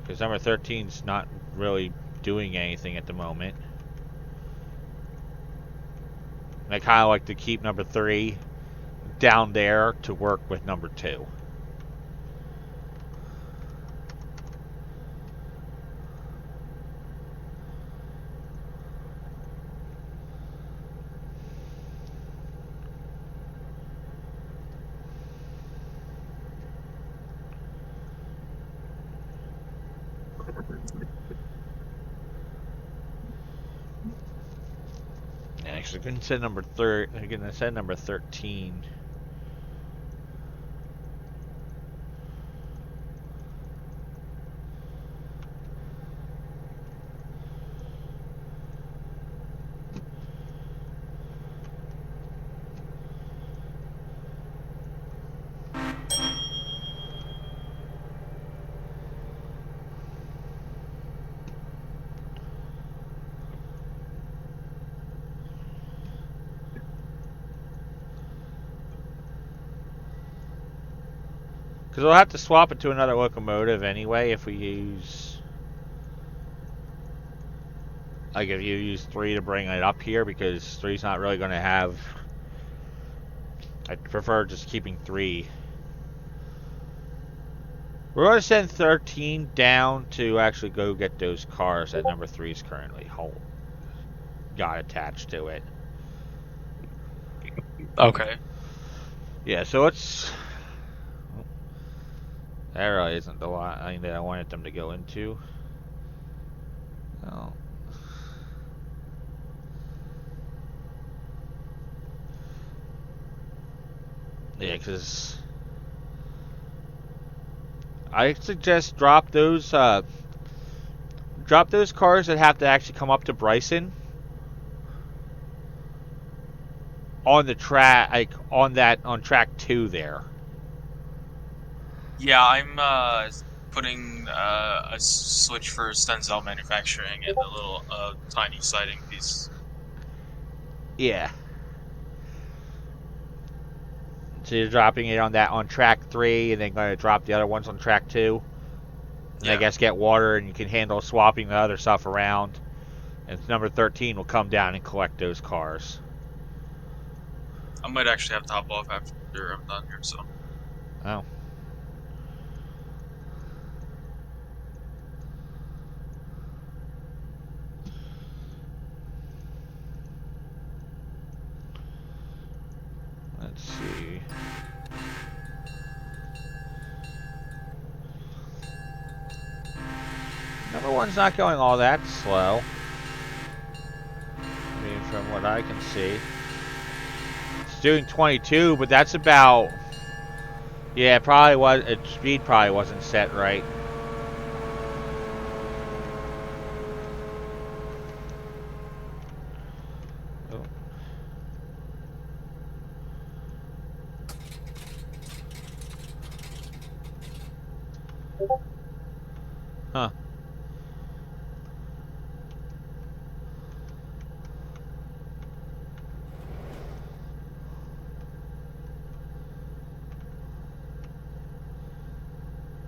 Because number 13's not really doing anything at the moment. And I kind of like to keep number 3 down there to work with number 2. Actually, I can send number 13. Because we'll have to swap it to another locomotive anyway if we use... Like if you use 3 to bring it up here, because 3's not really going to have... I prefer just keeping 3. We're going to send 13 down to actually go get those cars that number 3 is currently got attached to it. Okay. Yeah, so it's... That really isn't the line that I wanted them to go into. Oh. Yeah, because I suggest drop those cars that have to actually come up to Bryson on the track, like on track 2 there. Yeah, I'm putting a switch for Stenzel manufacturing and a little tiny siding piece. Yeah. So you're dropping it on track 3, and then going to drop the other ones on track 2. And Yeah. I guess get water, and you can handle swapping the other stuff around. And number 13 will come down and collect those cars. I might actually have to hop off after I'm done here, so. Oh. Let's see. Number 1's not going all that slow. I mean, from what I can see. It's doing 22, but that's about... Yeah, it probably was... Its speed probably wasn't set right. Oh. Huh.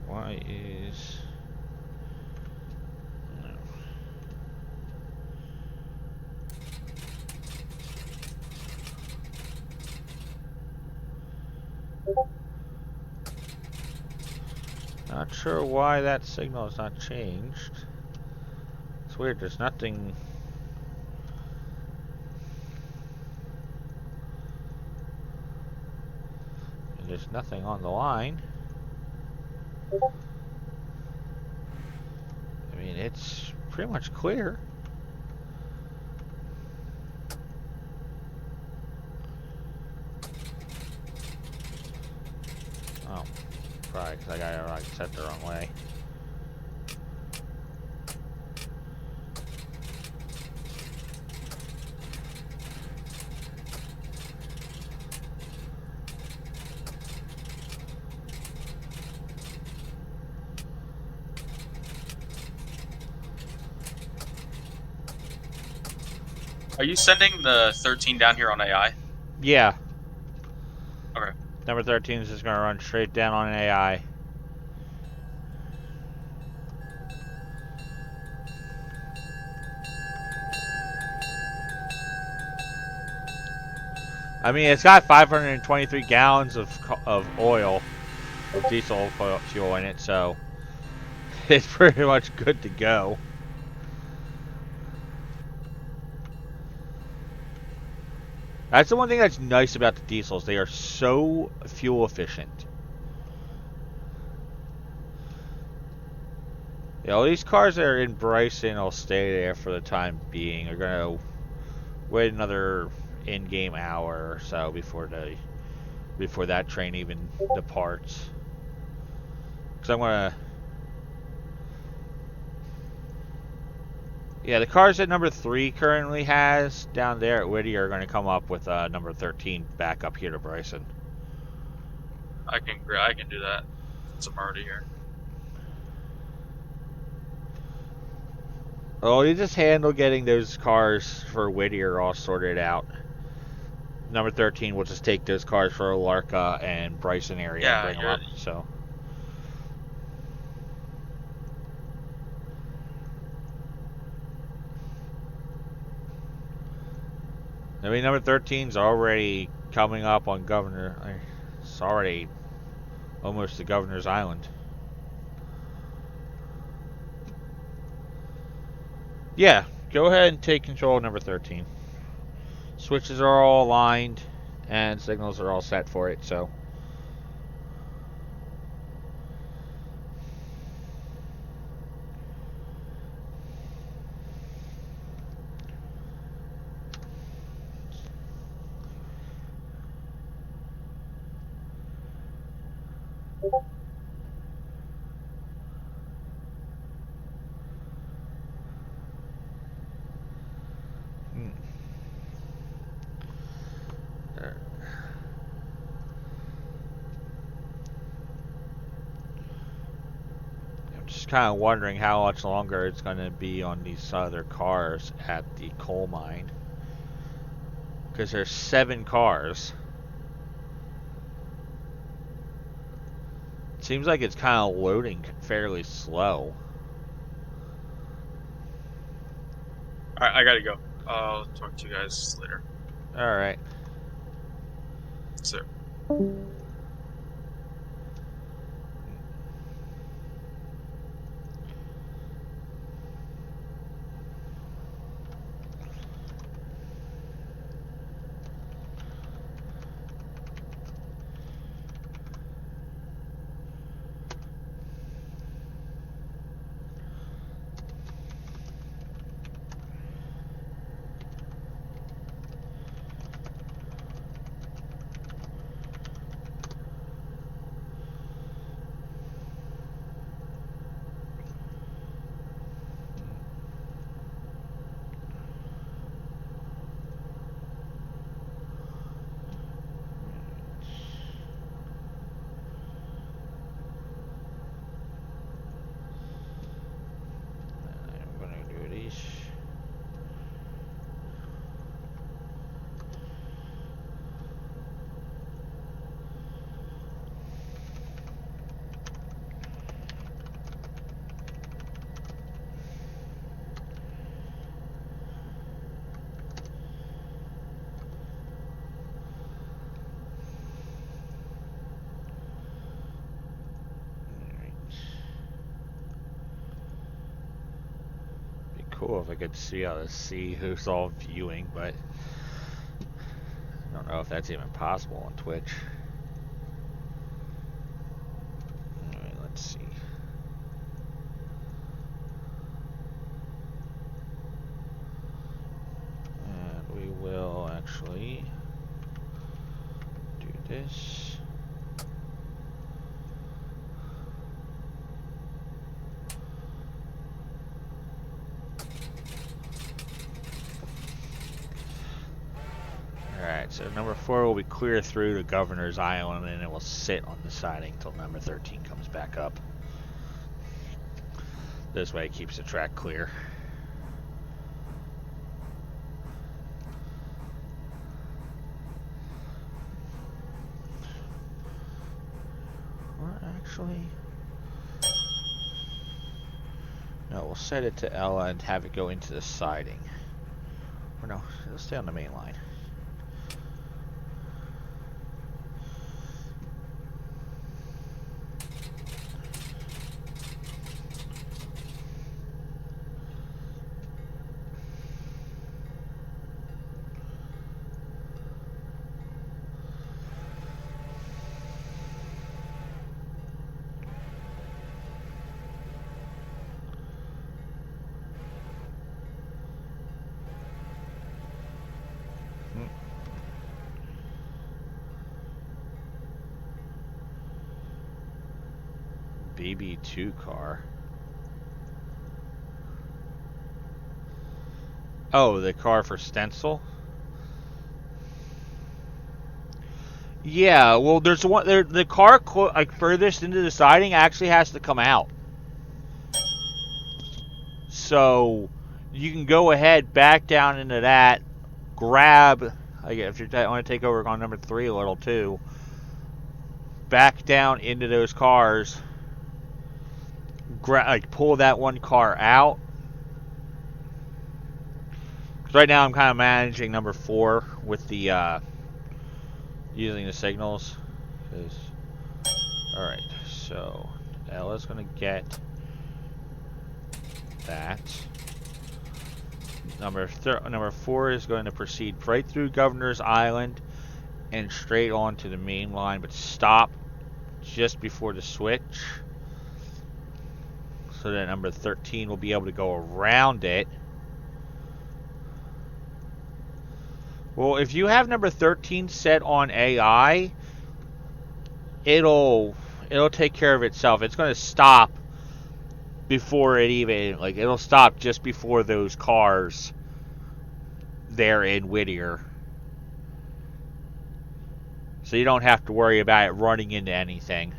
Why is... No. Not sure why that signal is not changed. It's weird, there's nothing... There's nothing on the line. I mean, it's pretty much clear. Oh, probably because I got it like set the wrong way. Are you sending the 13 down here on AI? Yeah. Okay. Number 13 is just going to run straight down on an AI. I mean, it's got 523 gallons of oil, of diesel fuel in it, so it's pretty much good to go. That's the one thing that's nice about the diesels. They are so fuel efficient. Yeah, all these cars that are in Bryson will stay there for the time being. Are going to wait another in-game hour or so before that train even departs. Because I'm gonna. Yeah, the cars that number 3 currently has down there at Whittier are going to come up with number 13 back up here to Bryson. I can do that since I'm already here. Oh, you just handle getting those cars for Whittier all sorted out. Number 13 will just take those cars for Larka and Bryson area and Yeah, bring them up. So. I mean, number 13's already coming up on Governor. It's already almost to Governor's Island. Yeah, go ahead and take control of number 13. Switches are all aligned and signals are all set for it, so. I'm just kind of wondering how much longer it's going to be on these other cars at the coal mine. Because there's 7 cars. Seems like it's kind of loading fairly slow. Alright, I gotta go. I'll talk to you guys later. Alright. So. Cool if I could see who's all viewing, but I don't know if that's even possible on Twitch. Alright, let's see. And we will actually do this. Alright, so number 4 will be clear through to Governor's Island, and it will sit on the siding until number 13 comes back up. This way it keeps the track clear. Or actually... no, we'll set it to Ella and have it go into the siding. Or no, it'll stay on the main line. BB2 car. Oh, the car for stencil? Yeah, well, there's one. The car like furthest into the siding actually has to come out. So you can go ahead, back down into that, grab. If you want to take over on number 3 a little too, back down into those cars. Pull that one car out. Right now, I'm kind of managing number 4 with the using the signals. All right, so Ella's gonna get that. Number 4 is going to proceed right through Governor's Island and straight on to the main line, but stop just before the switch, so that number 13 will be able to go around it. Well, if you have number 13 set on AI, it'll take care of itself. It's going to stop before it even, it'll stop just before those cars there in Whittier. So you don't have to worry about it running into anything.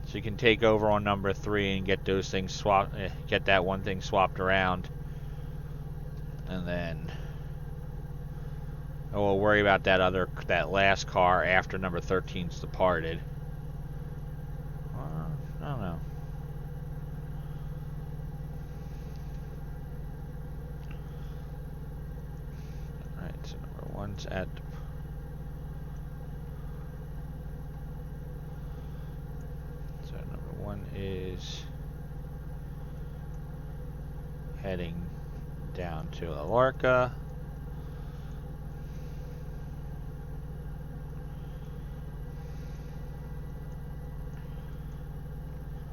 So you can take over on number 3 and get those things swapped, get that one thing swapped around. And then we'll worry about that last car after number 13's departed. I don't know. Alright, so number 1's at... So number 1 is heading down to Alorca.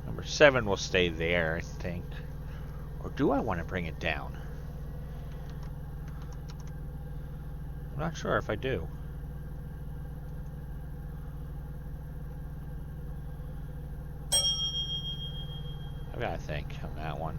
Number 7 will stay there, I think. Or do I want to bring it down? I'm not sure if I do. I've got to think on that one.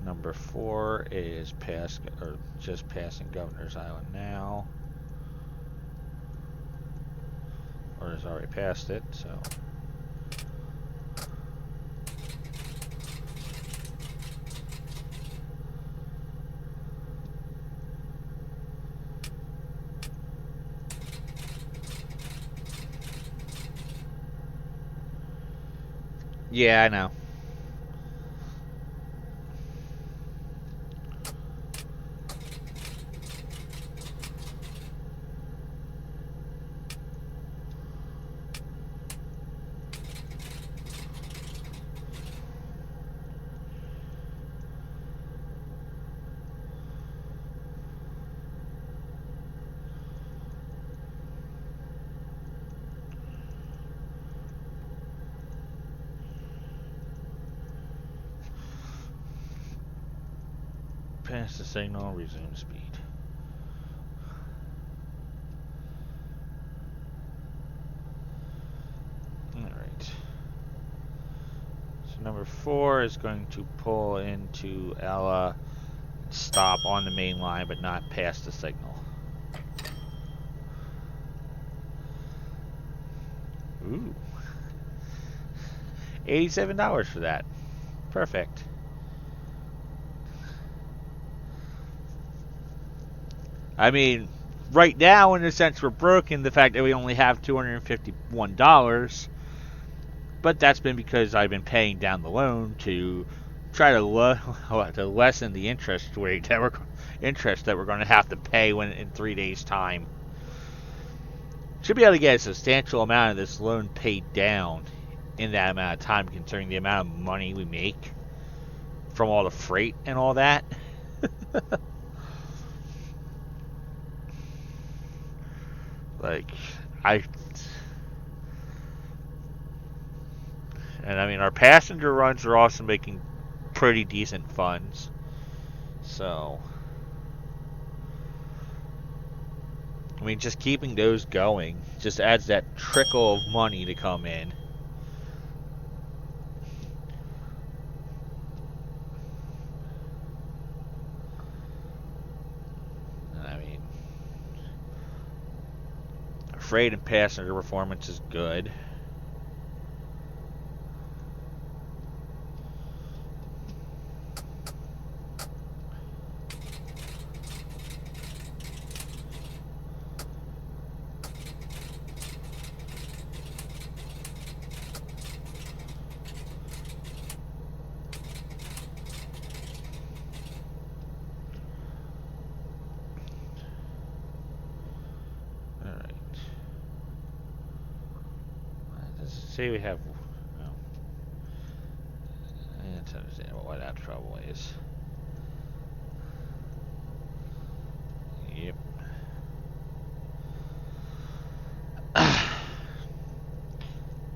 Number 4 is just passing Governor's Island now. Or has already passed it, so. Yeah, I know. Pass the signal, resume speed. Alright. So number 4 is going to pull into Ella, stop on the main line, but not pass the signal. Ooh. $87 for that. Perfect. I mean, right now, in a sense, we're broken. The fact that we only have $251, but that's been because I've been paying down the loan to try to to lessen the interest rate that we're going to have to pay when in 3 days' time. Should be able to get a substantial amount of this loan paid down in that amount of time, considering the amount of money we make from all the freight and all that. Like, I and I mean, our passenger runs are also making pretty decent funds. So, I mean, just keeping those going just adds that trickle of money to come in. And I mean, freight and passenger performance is good. Alright. Does it say we have... No. I have to understand what that trouble is. Yep.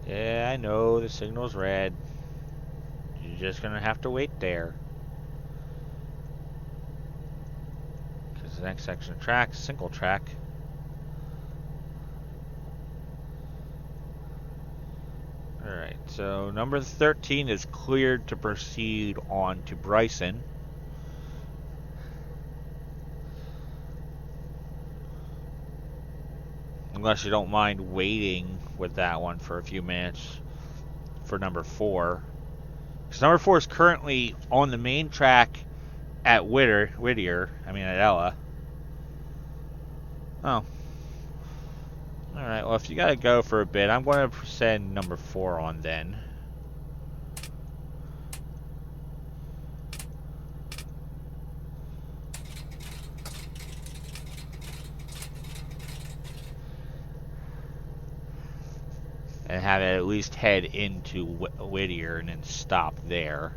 Yeah, I know the signal's red. You're just gonna have to wait there. Because the next section of track, single track. Alright, so number 13 is cleared to proceed on to Bryson. Unless you don't mind waiting with that one for a few minutes for number 4. Because number 4 is currently on the main track at at Ella. Oh. Alright, well, if you gotta go for a bit, I'm going to send number 4 on then. And have it at least head into Whittier and then stop there.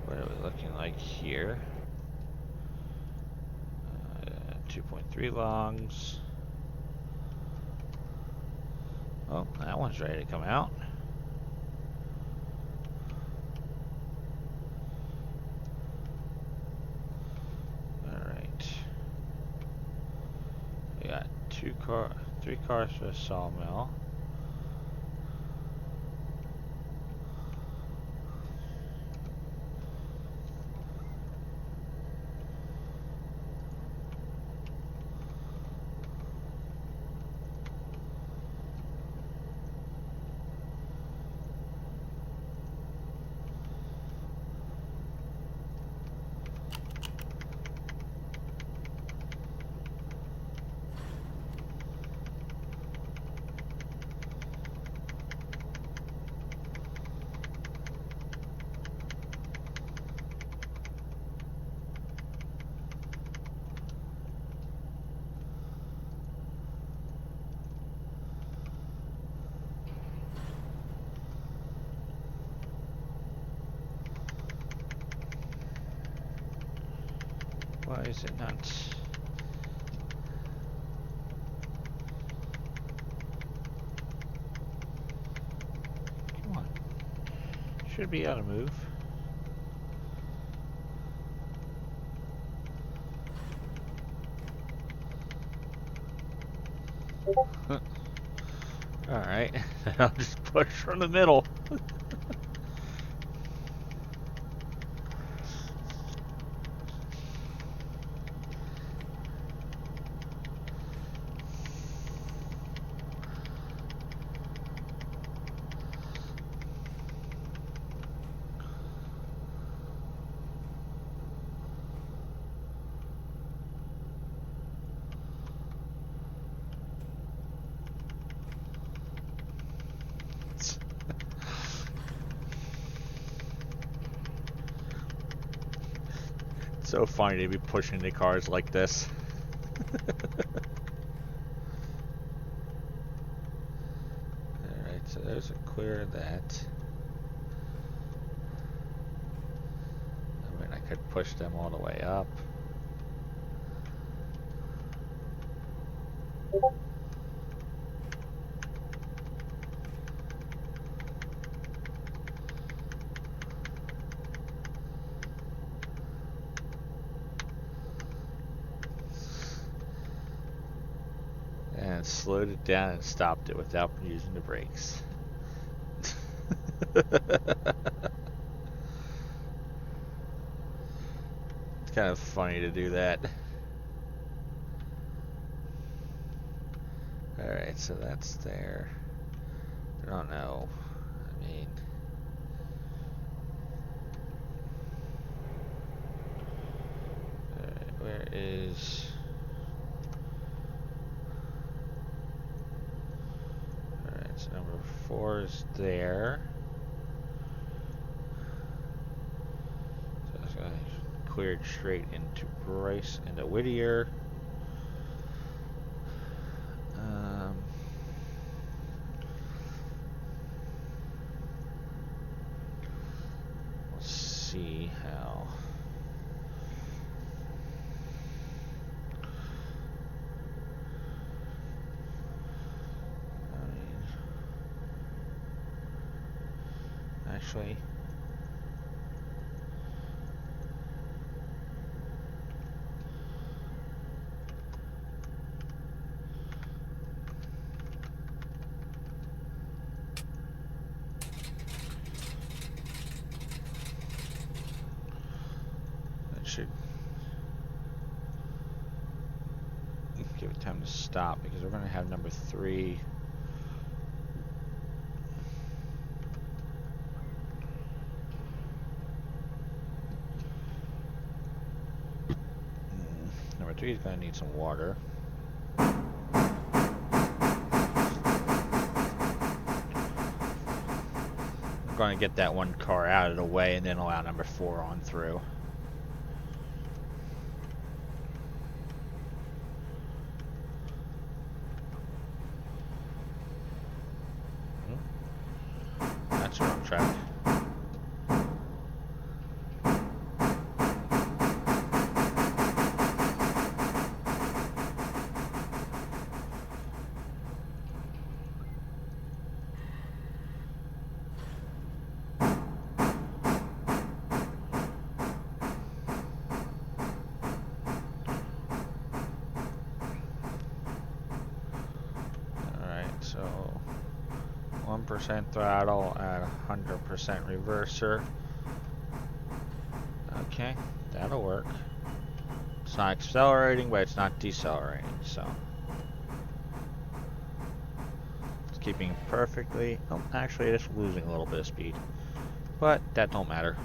What are we looking like here? 2.3 longs. Oh, that one's ready to come out. Alright. We got 3 cars for the sawmill. Why is it not? Come on. Should be able to move. Alright, I'll just push from the middle. So funny to be pushing the cars like this. Alright, so there's a clear of that. I mean, I could push them all the way up. And slowed it down and stopped it without using the brakes. It's kind of funny to do that. Alright, so that's there. I don't know. I mean... Alright, where is... Alright, so number 4 is there. So it's going to clear it straight into Bryce, into Whittier. Let's see how... Actually, that should give it time to stop because we're going to have number 3. Number 3 is going to need some water. We're going to get that one car out of the way and then allow number 4 on through. That's the wrong track. So 1% throttle at 100% reverser. Okay, that'll work. It's not accelerating, but it's not decelerating, so it's keeping perfectly. Oh, actually, it is losing a little bit of speed, but that don't matter.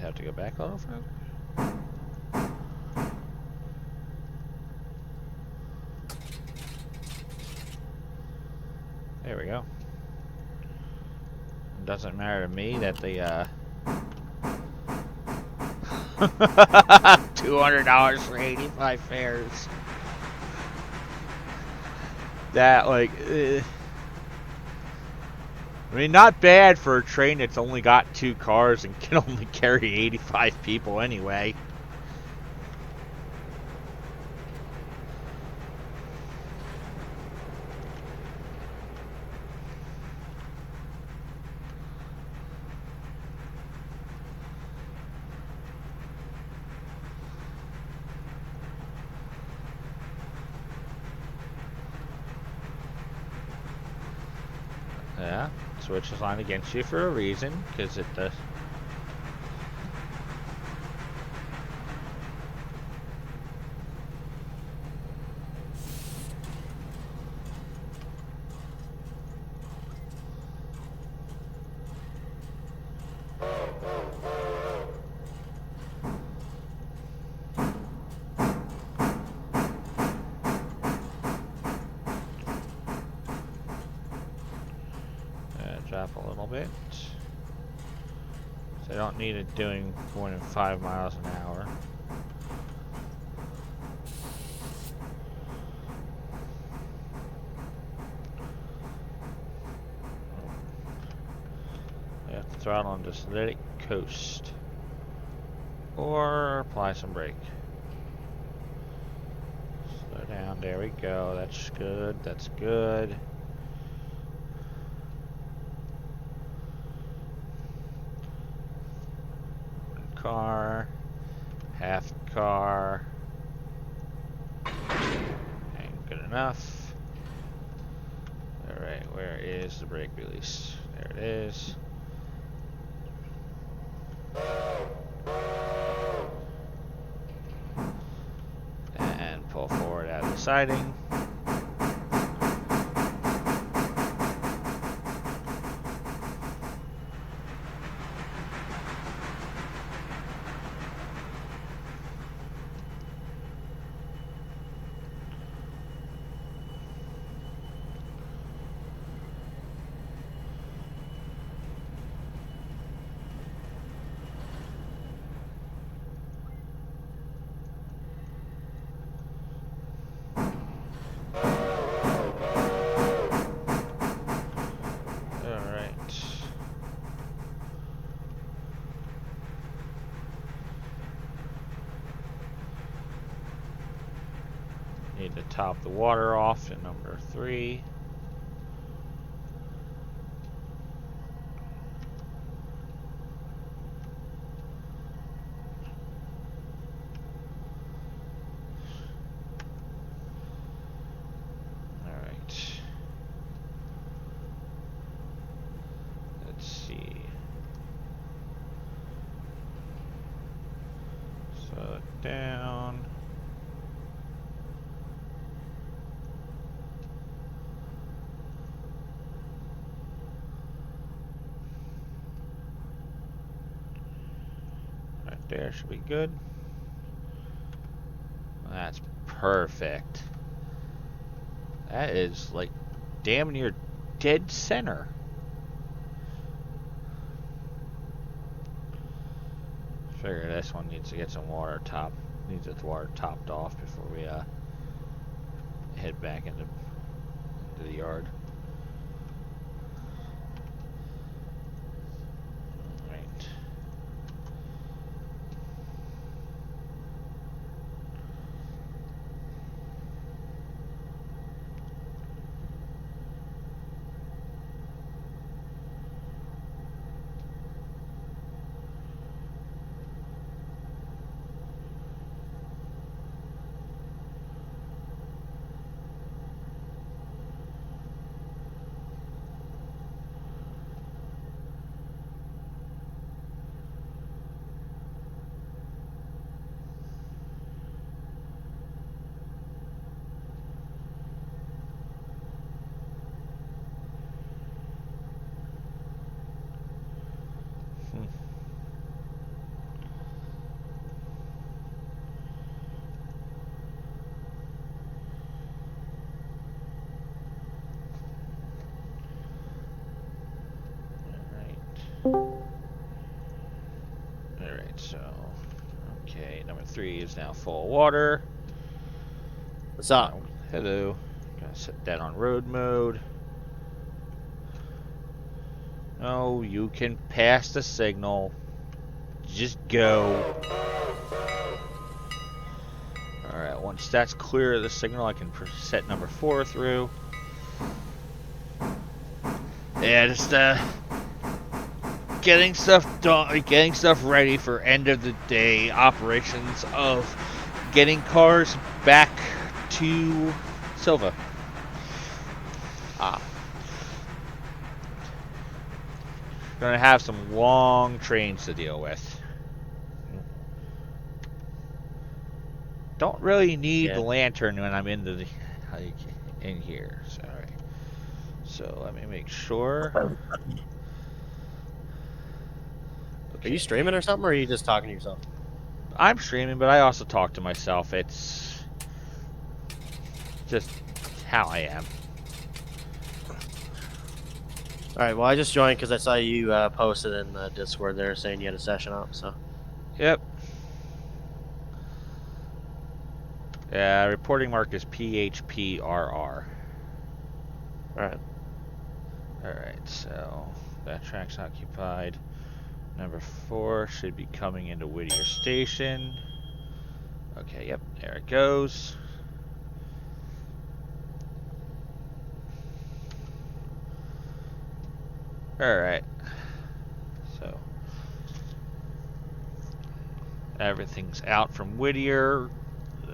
have to go back a little further? There we go. It doesn't matter to me that the $200 for 85 fares. That, like, I mean, not bad for a train that's only got 2 cars and can only carry 85 people anyway. Yeah, switch is on against you for a reason, because it does. Drop a little bit. So I don't need it doing more than 5 miles an hour. Yeah, throttle and just let it coast. Or apply some brake. Slow down, there we go. That's good, that's good. Car, half car, ain't good enough. Alright, where is the brake release? There it is. And pull forward out of the siding. Need to top the water off at number 3. Alright. Let's see. Slow it down. There should be good. That's perfect. That is like damn near dead center. Figure this one needs to get some water needs its water topped off before we head back into the yard. 3 is now full of water. What's up? Oh, hello. Gonna set that on road mode. Oh, you can pass the signal. Just go. Alright, once that's clear of the signal, I can set number 4 through. Yeah, just getting stuff done, getting stuff ready for end of the day operations of getting cars back to Silva. Gonna have some long trains to deal with. Don't really need the lantern when I'm in in here. Sorry. So let me make sure. Okay. Are you streaming or something, or are you just talking to yourself? I'm streaming, but I also talk to myself. It's just how I am. Alright, well, I just joined because I saw you posted in the Discord there saying you had a session up, so. Yep. Yeah, reporting mark is PHPRR. Alright. Alright, so that track's occupied. Number 4 should be coming into Whittier Station. Okay, yep, there it goes. Alright. So everything's out from Whittier.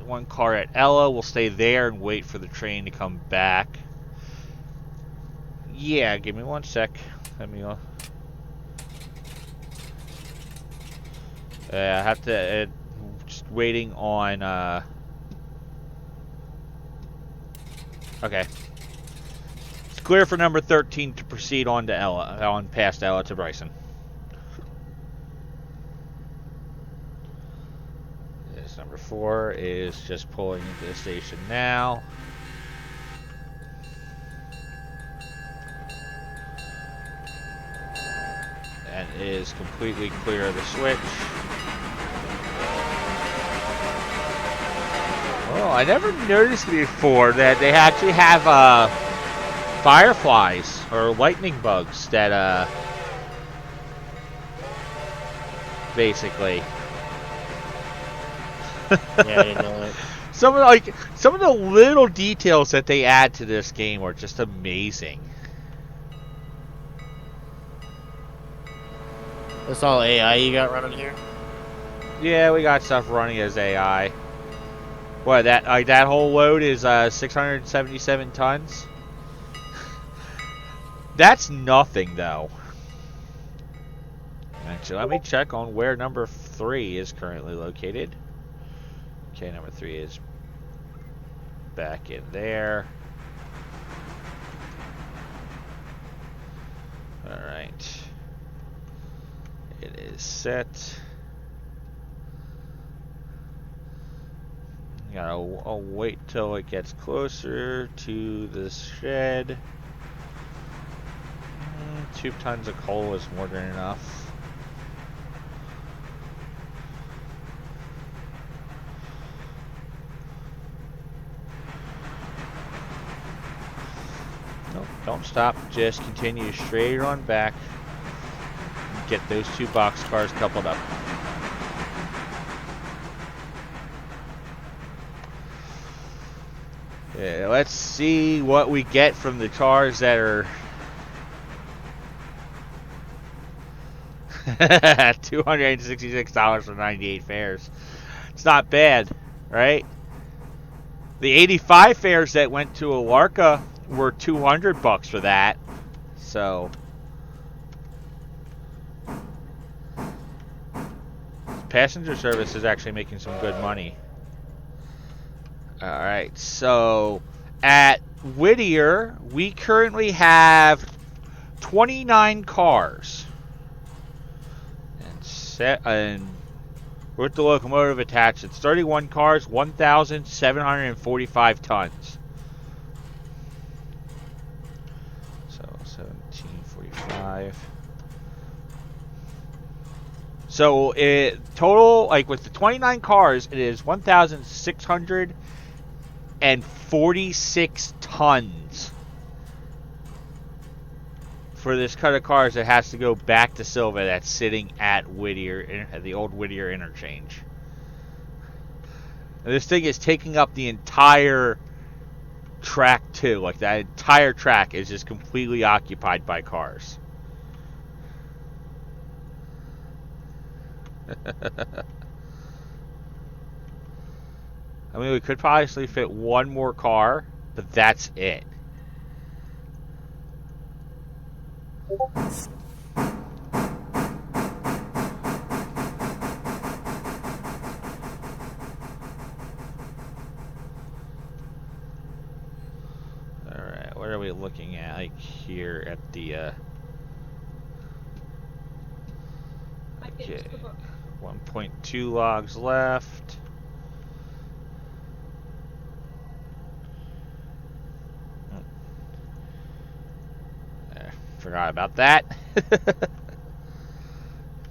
One car at Ella will stay there and wait for the train to come back. Yeah, give me 1 sec. Let me I have to just waiting on okay. It's clear for number 13 to proceed on to Ella, on past Ella to Bryson. This number 4 is just pulling into the station now. And is completely clear of the switch. Oh, I never noticed before that they actually have fireflies or lightning bugs that basically. Yeah, I didn't know that. Some of the little details that they add to this game are just amazing. That's all AI you got running here? Yeah, we got stuff running as AI. What, that whole load is 677 tons? That's nothing, though. Actually, let me check on where number 3 is currently located. Okay, number 3 is back in there. Alright. It is set. I'll wait till it gets closer to the shed. 2 tons of coal is more than enough. Nope, don't stop. Just continue straight on back. Get those 2 boxcars coupled up. Yeah, let's see what we get from the cars that are $266 for 98 fares. It's not bad, right? The 85 fares that went to Alarka were $200 for that. So passenger service is actually making some good money. Alright, so at Whittier, we currently have 29 cars. And with the locomotive attached, it's 31 cars, 1,745 tons. So 1745. So total, like with the 29 cars, it is 1,646 tons for this cut of cars that has to go back to Silva that's sitting at Whittier, at the old Whittier interchange. And this thing is taking up the entire track too. Like that entire track is just completely occupied by cars. I mean, we could possibly fit one more car, but that's it. Alright, what are we looking at? Like here at the okay. 1.2 logs left. Forgot about that.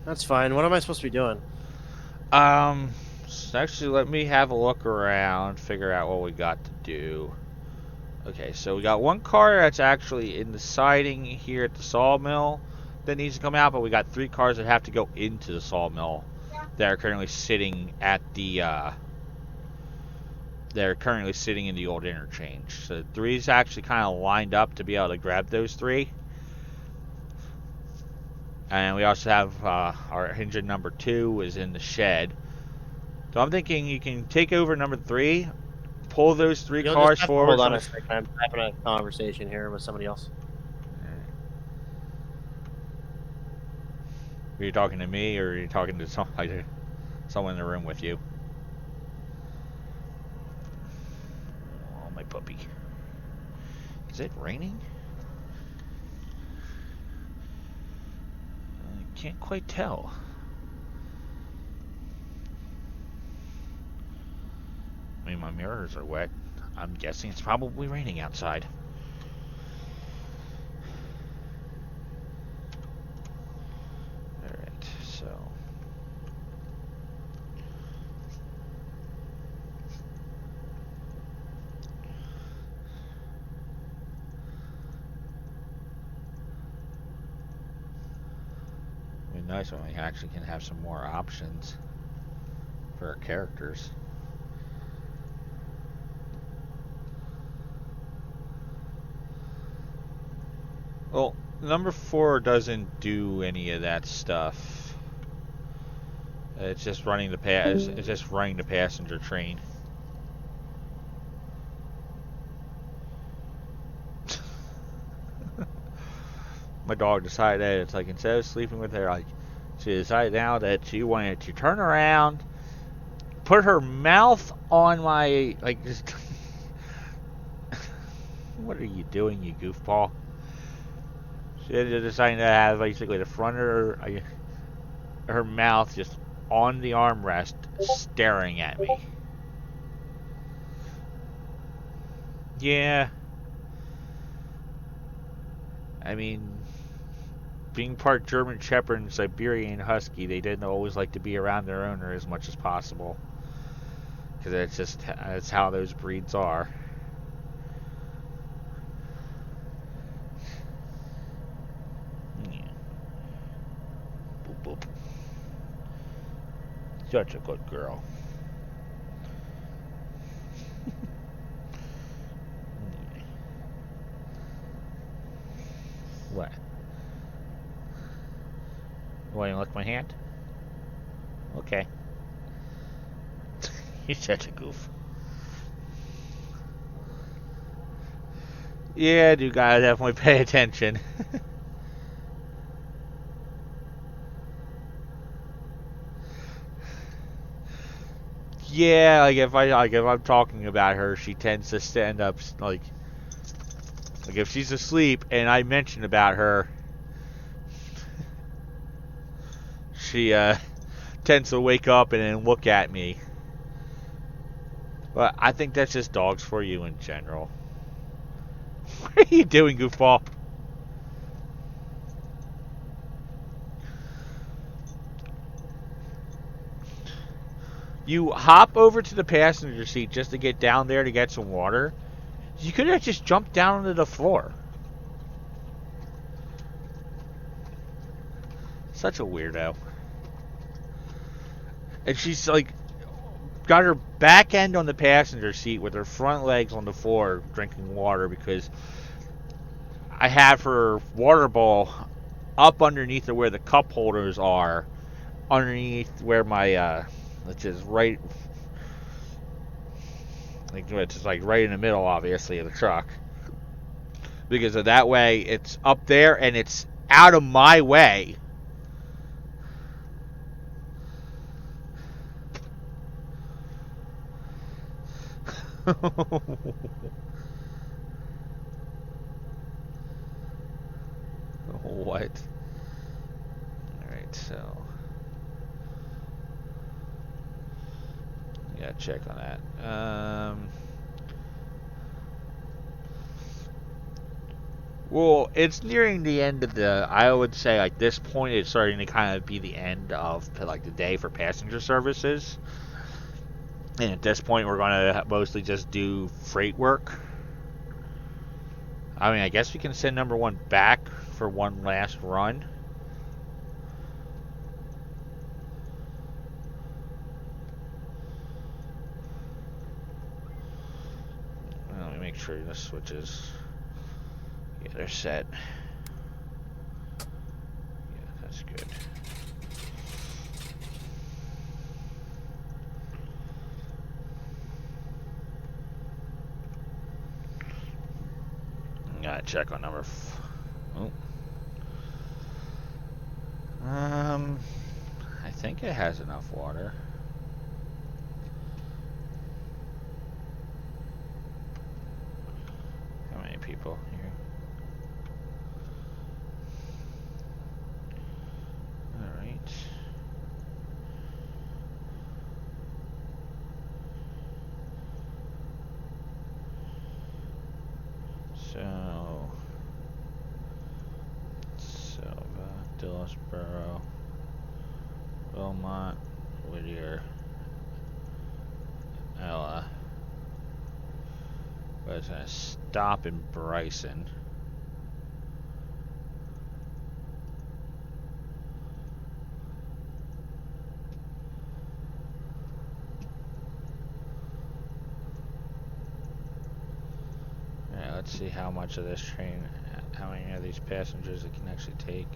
That's fine. What am I supposed to be doing? So actually, let me have a look around, figure out what we got to do. Okay, so we got one car that's actually in the siding here at the sawmill that needs to come out, but we got 3 cars that have to go into the sawmill that are currently sitting at the they're currently sitting in the old interchange. So 3's actually kind of lined up to be able to grab those 3. And we also have our engine number 2 is in the shed. So I'm thinking you can take over number 3, pull those 3 You'll cars just have to forward. Hold on a second. I'm having a conversation here with somebody else. Are you talking to me, or are you talking to someone in the room with you? Oh, my puppy. Is it raining? I can't quite tell. I mean, my mirrors are wet. I'm guessing it's probably raining outside. Alright, so... it'd be nice when we actually can have some more options for our characters. Well, number 4 doesn't do any of that stuff. It's just running the it's just running the passenger train. My dog decided that it's like instead of sleeping with her, like she decided now that she wanted to turn around, put her mouth on my just. What are you doing, you goofball? She ended up deciding to have basically the front of her mouth just on the armrest, staring at me. Yeah. I mean, being part German Shepherd and Siberian Husky, they didn't always like to be around their owner as much as possible. Because that's how those breeds are. Boop. Such a good girl. What? You want to lick my hand? Okay. You're such a goof. Yeah, you gotta definitely pay attention. Yeah, if I'm talking about her, she tends to stand up like if she's asleep and I mention about her, she tends to wake up and then look at me. But I think that's just dogs for you in general. What are you doing, goofball? You hop over to the passenger seat just to get down there to get some water. You could have just jumped down onto the floor. Such a weirdo. And she's like, got her back end on the passenger seat with her front legs on the floor drinking water because I have her water bowl up underneath where the cup holders are, underneath where my, which is right, like, it's like right in the middle, obviously, of the truck. Because of that way, it's up there and it's out of my way. What? Alright, so yeah, check on that. Well, it's nearing the end of the. I would say like this point, it's starting to kind of be the end of like the day for passenger services. And at this point, we're going to mostly just do freight work. I mean, I guess we can send number one back for one last run. Let me make sure the switches. Yeah, they're set. Yeah, that's good. Gotta check on number. I think it has enough water. How many people here? All right. So, Silva, Dillsboro, Wilmot, Whittier, Ella. But it's gonna stop in Bryson. Alright, let's see how much of this train, how many of these passengers it can actually take.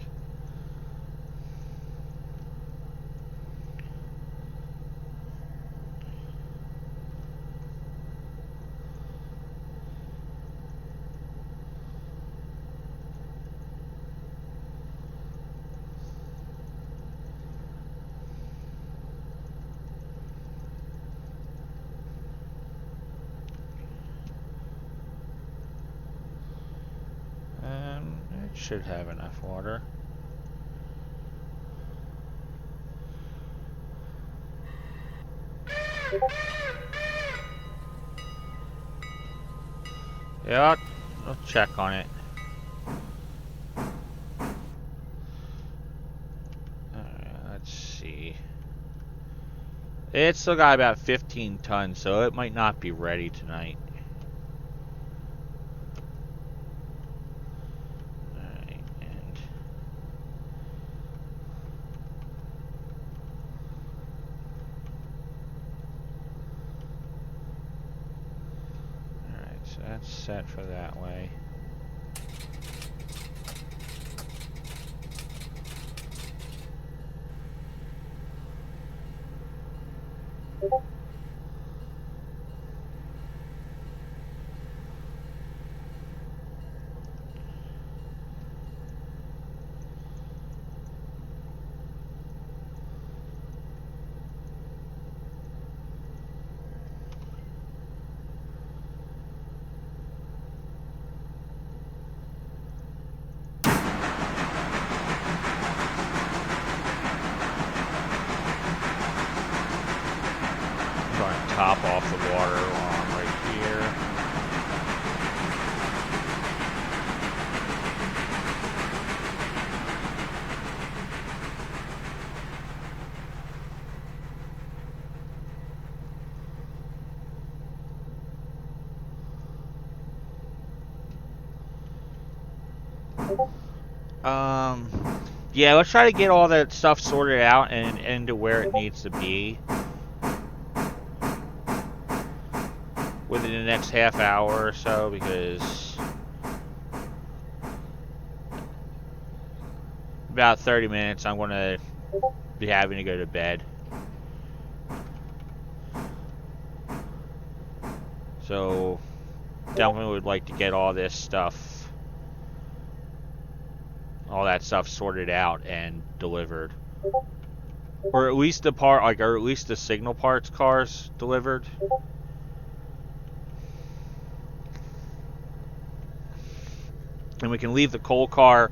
It should have enough water. Yeah, I'll check on it. Alright, let's see. It's still got about 15 tons, so it might not be ready tonight. Alright, and alright, so that's set for that way. Yeah, let's try to get all that stuff sorted out and into where it needs to be within the next half hour or so, because about 30 minutes I'm going to be having to go to bed. So definitely would like to get all this stuff, all that stuff sorted out and delivered. Or at least the part, like, or at least the signal parts cars delivered. And we can leave the coal car.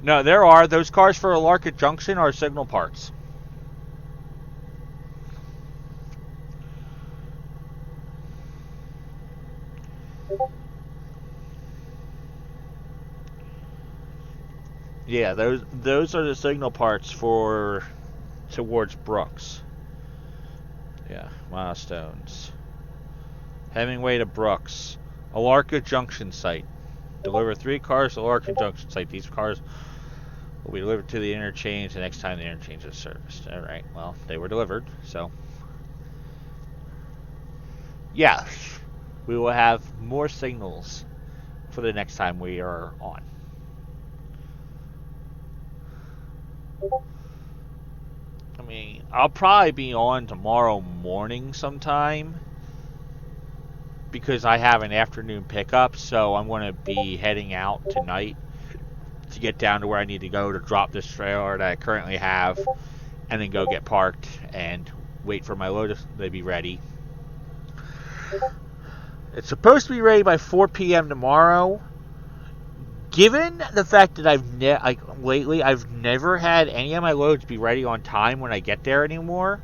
No, there are. Those cars for Alarka Junction are signal parts. Yeah, those are the signal parts for towards Brooks. Yeah, milestones. Hemingway to Brooks. Alarka Junction site. Deliver 3 cars to Alarka Junction site. These cars will be delivered to the interchange the next time the interchange is serviced. Alright, well, they were delivered, so. Yes, we will have more signals for the next time we are on. I mean, I'll probably be on tomorrow morning sometime because I have an afternoon pickup, so I'm going to be heading out tonight to get down to where I need to go to drop this trailer that I currently have and then go get parked and wait for my load to be ready. It's supposed to be ready by 4 p.m. tomorrow. Given the fact that lately I've never had any of my loads be ready on time when I get there anymore,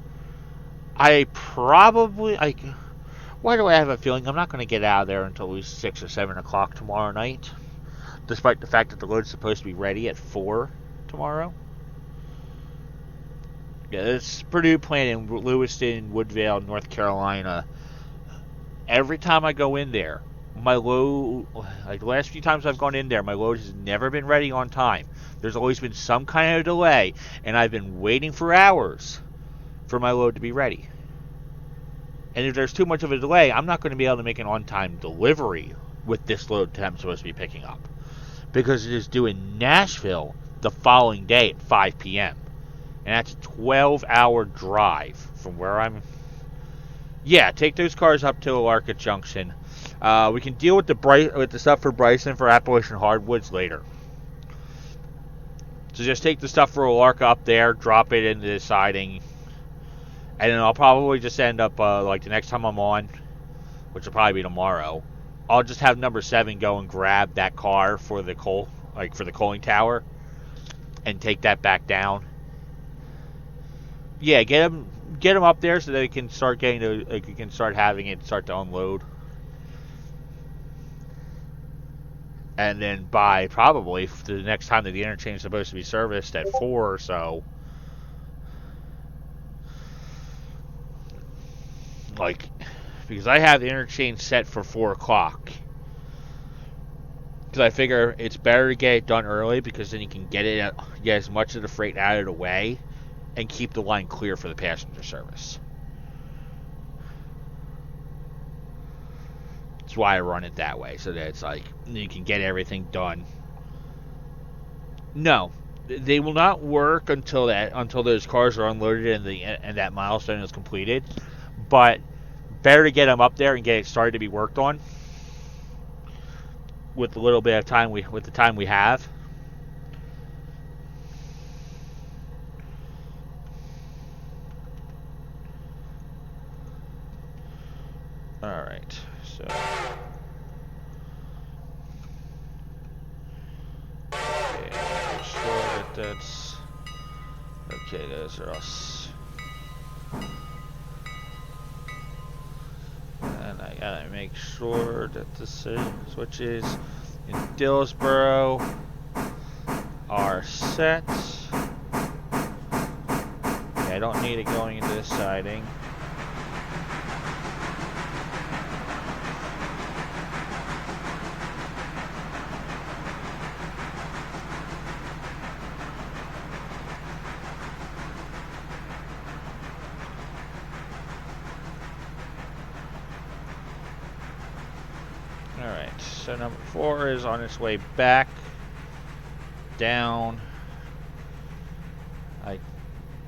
why do I have a feeling I'm not going to get out of there until at least 6 or 7 o'clock tomorrow night, despite the fact that the load's supposed to be ready at 4 tomorrow. Yeah, this Purdue plant in Lewiston, Woodvale, North Carolina. Every time I go in there, my load, like the last few times I've gone in there, my load has never been ready on time. There's always been some kind of delay, and I've been waiting for hours for my load to be ready. And if there's too much of a delay, I'm not going to be able to make an on-time delivery with this load that I'm supposed to be picking up, because it is due in Nashville the following day at 5 p.m. And that's a 12-hour drive from where I'm. Yeah, take those cars up to Alarka Junction. We can deal with the stuff for Bryson for Appalachian Hardwoods later. So just take the stuff for Alarka up there, drop it into the siding, and then I'll probably just end up like the next time I'm on, which will probably be tomorrow. I'll just have number 7 go and grab that car for the for the coaling tower, and take that back down. Yeah, get them up there so they can start having it start to unload. And then by probably the next time that the interchange is supposed to be serviced at 4 or so, because I have the interchange set for 4 o'clock. Because I figure it's better to get it done early, because then you can get as much of the freight out of the way and keep the line clear for the passenger service. That's why I run it that way, so that it's like you can get everything done. No, they will not work until those cars are unloaded and that milestone is completed. But better to get them up there and get it started to be worked on with a little bit of time with the time we have. All right, so. Okay, make sure that's. Okay, those are us. And I gotta make sure that the switches in Dillsboro are set. Okay, I don't need it going into this siding. so number 4 is on its way back down, like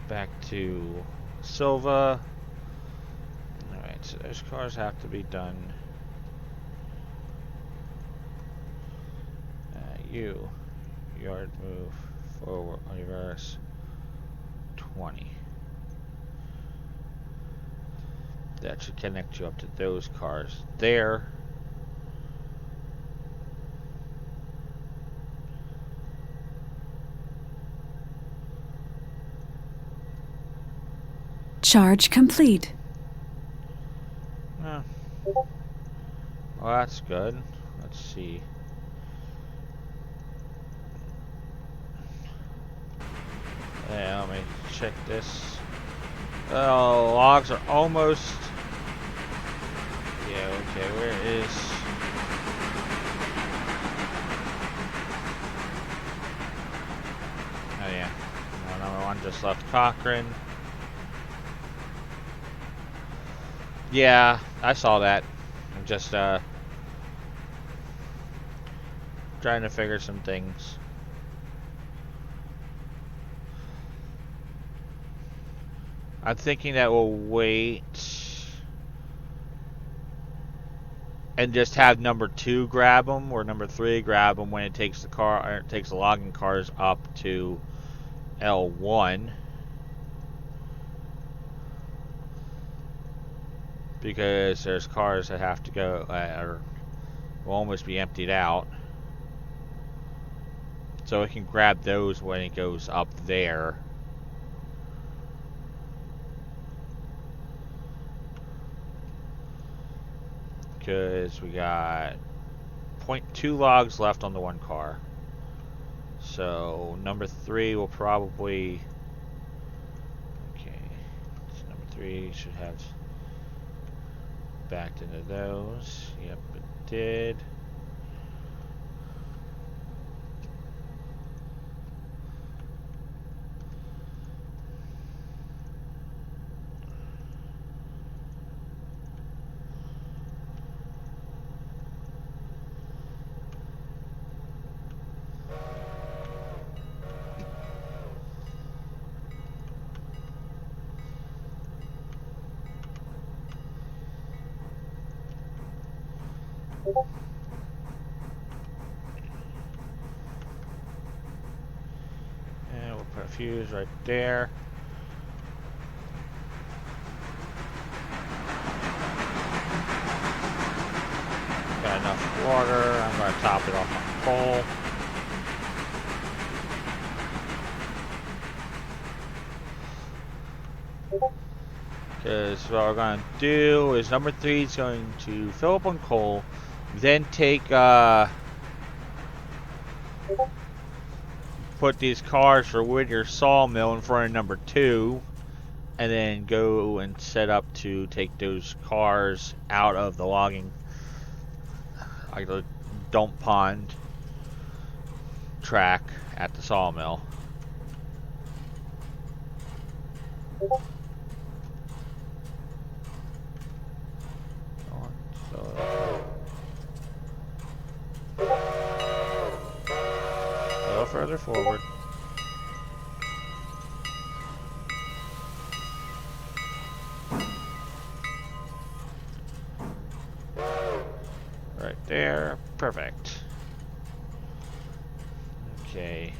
back to Silva. Alright, so those cars have to be done. You, yard move, forward, reverse, 20. That should connect you up to those cars there. Charge complete. Well, that's good. Let's see. Yeah, let me check this. Oh, logs are almost. Yeah, okay, where is. Oh, yeah. Number 1 just left Cochrane. Yeah, I saw that. I'm just, trying to figure some things. I'm thinking that we'll wait and just have number 2 grab them, or number 3 grab them when it takes the car, or it takes the logging cars up to L1, because there's cars that have to go, or will almost be emptied out. So we can grab those when it goes up there. Because we got 0.2 logs left on the 1 car. So number 3 will probably. Okay. So number 3 should have backed into those. Yep, it did. And we'll put a fuse right there. Got enough water. I'm going to top it off on coal. Because what we're going to do is number 3 is going to fill up on coal, then take, put these cars for Whittier Sawmill in front of number 2, and then go and set up to take those cars out of the logging, like the dump pond track at the sawmill. A little further forward. Right there. Perfect. Okay.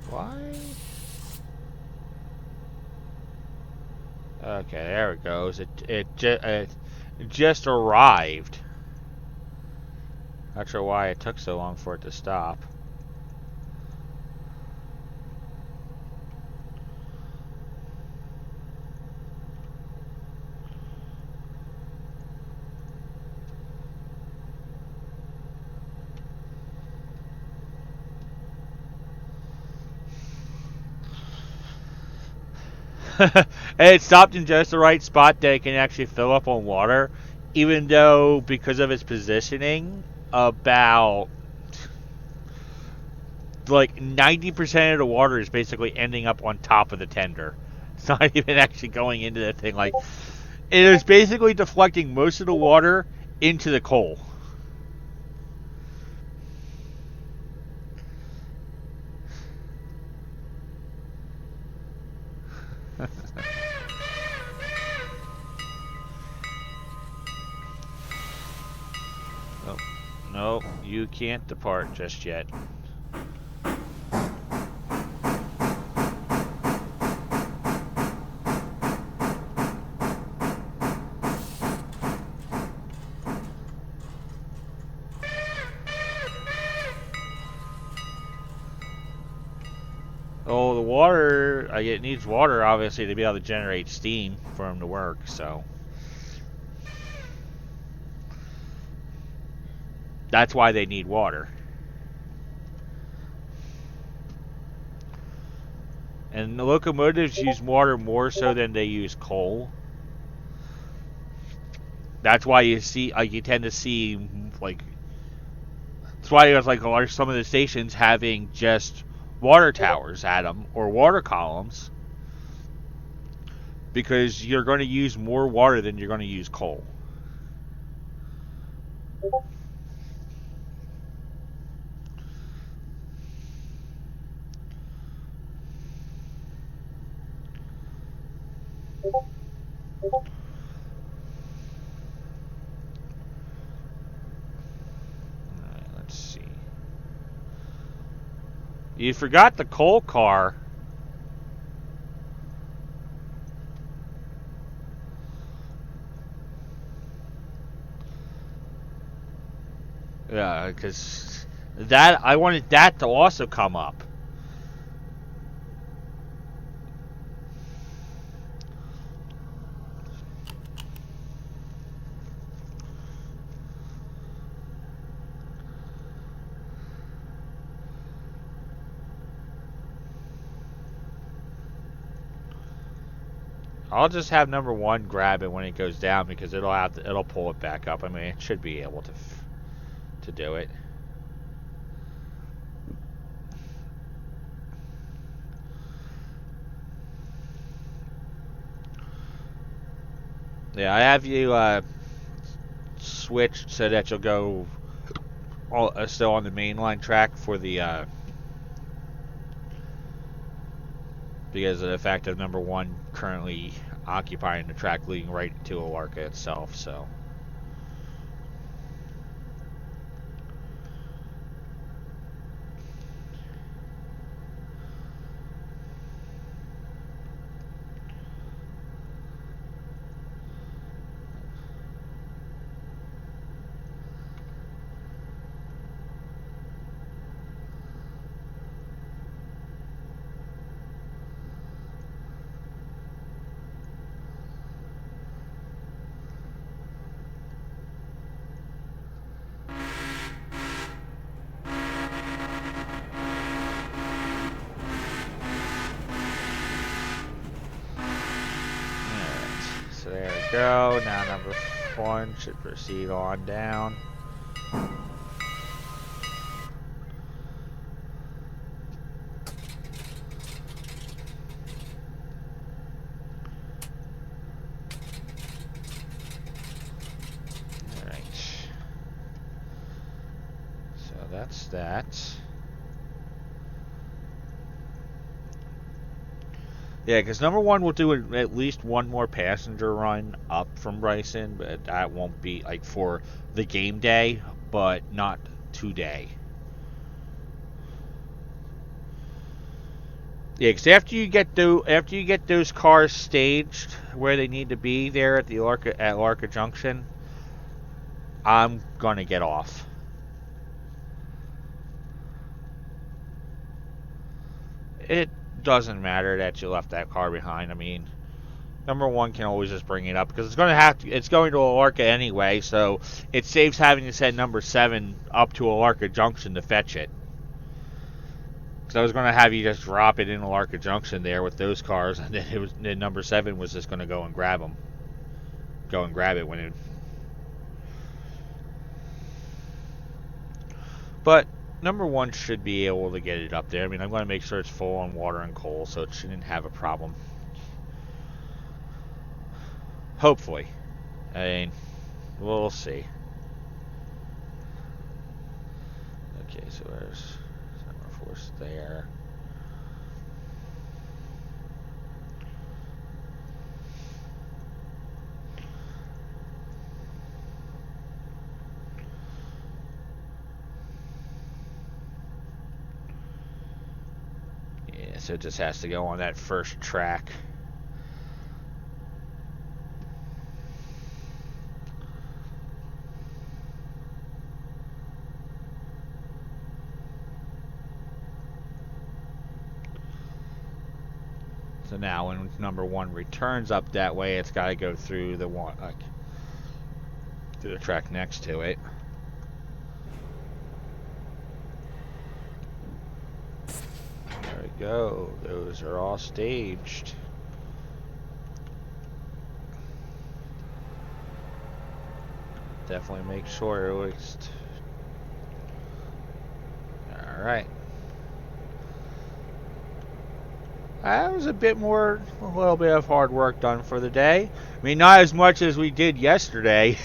Why? Okay, there it goes. It just arrived. Not sure why it took so long for it to stop. And it stopped in just the right spot that it can actually fill up on water, even though because of its positioning about like 90% of the water is basically ending up on top of the tender. It's not even actually going into the thing. Like, it is basically deflecting most of the water into the coal. Oh, no, you can't depart just yet. Oh, the water, it needs water, obviously, to be able to generate steam for them to work, so. That's why they need water. And the locomotives use water more so than they use coal. That's why you see, like, you tend to see, like, that's why there's, like, some of the stations having just water towers at them, or water columns, because you're going to use more water than you're going to use coal. Alright, let's see. You forgot the coal car. Yeah, because that, I wanted that to also come up. I'll just have number one grab it when it goes down, because it'll pull it back up. I mean, it should be able to do it. Yeah, I have you switched so that you'll go still on the mainline track for the because of the fact of number one currently occupying the track leading right to Alarka itself. So. So there we go. Now number one should proceed on down. Alright. So that's that. Yeah, because number one will do at least one more passenger run up from Bryson, but that won't be like for the game day, but not today. Yeah, because after you get those cars staged where they need to be there at Larka Junction, I'm gonna get off. It doesn't matter that you left that car behind. I mean, number one can always just bring it up because it's going to Alarka anyway, so it saves having to send number 7 up to Alarka Junction to fetch it. Because I was going to have you just drop it in Alarka Junction there with those cars, and then number 7 was just going to go and grab them. Go and grab it when it. But number one should be able to get it up there. I mean, I'm going to make sure it's full on water and coal, so it shouldn't have a problem. Hopefully. I mean, we'll see. Okay, so there's Summer Force there. Yeah, so it just has to go on that first track. So now when number one returns up that way, it's got to go through the one, like, through the track next to it. There we go. Those are all staged. Definitely make sure at least. Alright. That was a little bit of hard work done for the day. I mean, not as much as we did yesterday.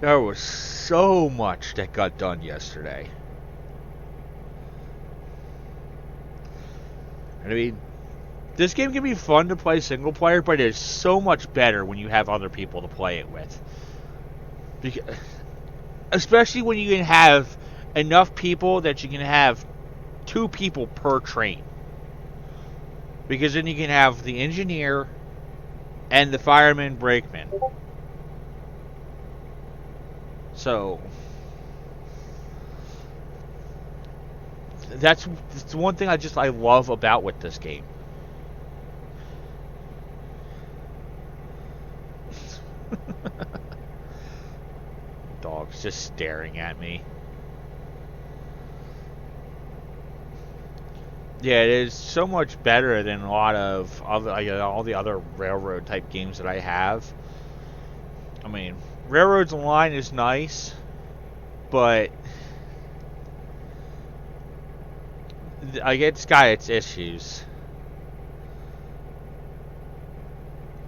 There was so much that got done yesterday. I mean, this game can be fun to play single player, but it's so much better when you have other people to play it with. Because, especially when you can have enough people that you can have 2 people per train. Because then you can have the engineer and the fireman brakeman. So that's one thing I love about with this game. Dog's just staring at me. Yeah, it is so much better than a lot of other, all the other railroad type games that I have. I mean, Railroads Online is nice, but it's got its issues.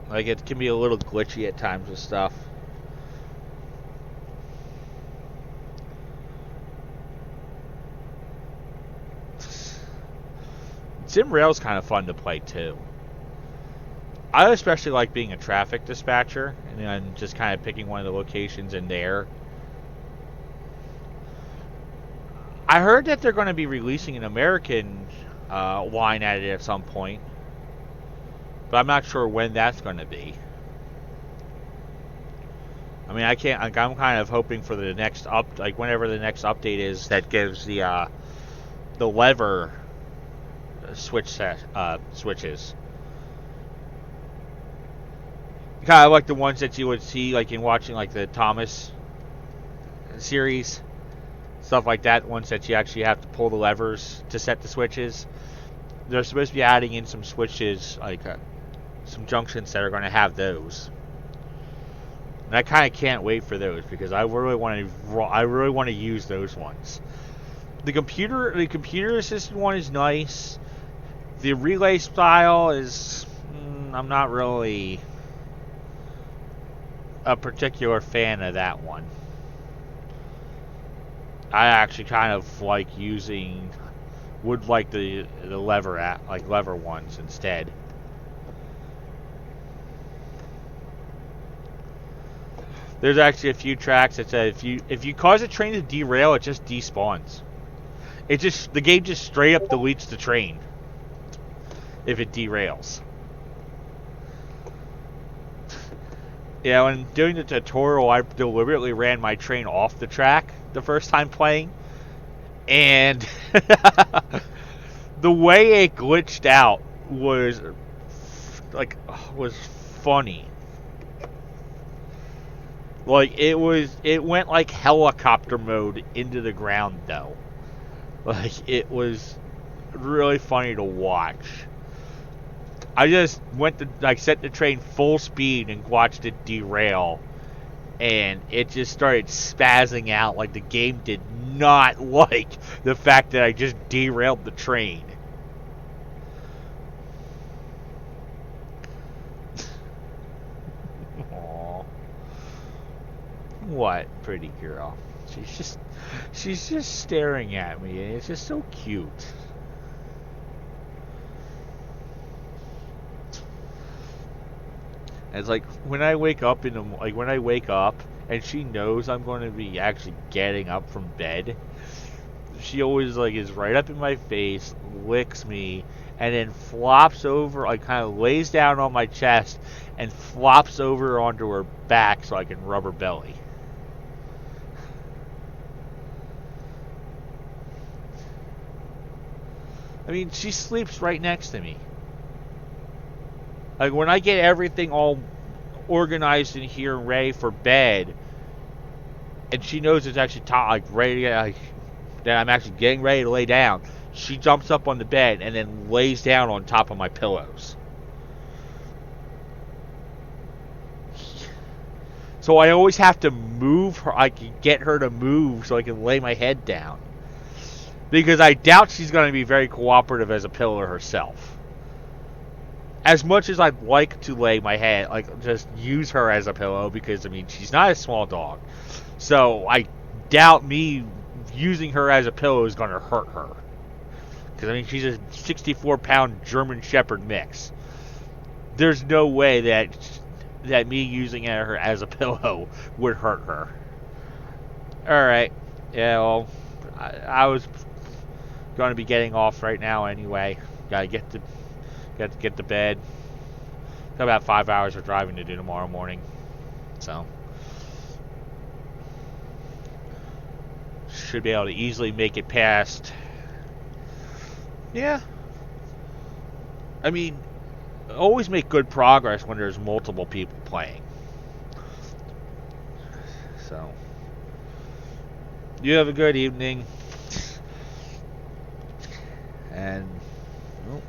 Like, it can be a little glitchy at times with stuff. Sim Rail's kind of fun to play too. I especially like being a traffic dispatcher and then just kind of picking one of the locations in there. I heard that they're going to be releasing an American line at it at some point, but I'm not sure when that's going to be. I mean, I'm kind of hoping for the next whenever the next update is that gives the lever switches. Kind of like the ones that you would see like in watching like the Thomas series, stuff like that. Ones that you actually have to pull the levers to set the switches. They're supposed to be adding in some switches, like some junctions that are going to have those. And I kind of can't wait for those because I really want to use those ones. The computer assisted one is nice. The relay style is, I'm not really a particular fan of that one. I actually kind of like the lever ones instead. There's actually a few tracks that say if you cause a train to derail, it just despawns. The game just straight up deletes the train if it derails. Yeah, when doing the tutorial, I deliberately ran my train off the track the first time playing, and the way it glitched out was funny. Like it went like helicopter mode into the ground though. Like it was really funny to watch. I just set the train full speed and watched it derail, and it just started spazzing out like the game did not like the fact that I just derailed the train. Aww. What, pretty girl? She's just staring at me, and it's just so cute. And it's like when I wake up and she knows I'm going to be actually getting up from bed. She always like is right up in my face, licks me, and then flops over, like kind of lays down on my chest and flops over onto her back so I can rub her belly. I mean, she sleeps right next to me. Like when I get everything all organized in here and ready for bed, and she knows it's actually like ready, like that I'm actually getting ready to lay down, she jumps up on the bed and then lays down on top of my pillows. So I always have to move her. I can get her to move so I can lay my head down. Because I doubt she's going to be very cooperative as a pillow herself. As much as I'd like to lay my head, like just use her as a pillow, because I mean she's not a small dog. So I doubt me using her as a pillow is going to hurt her. Because I mean she's a 64-pound German Shepherd mix. There's no way that me using her as a pillow would hurt her. Alright. Yeah, well, I was going to be getting off right now anyway. Gotta get to bed. Got about 5 hours of driving to do tomorrow morning. So should be able to easily make it past. Yeah. I mean, always make good progress when there's multiple people playing. So, you have a good evening. And, oh,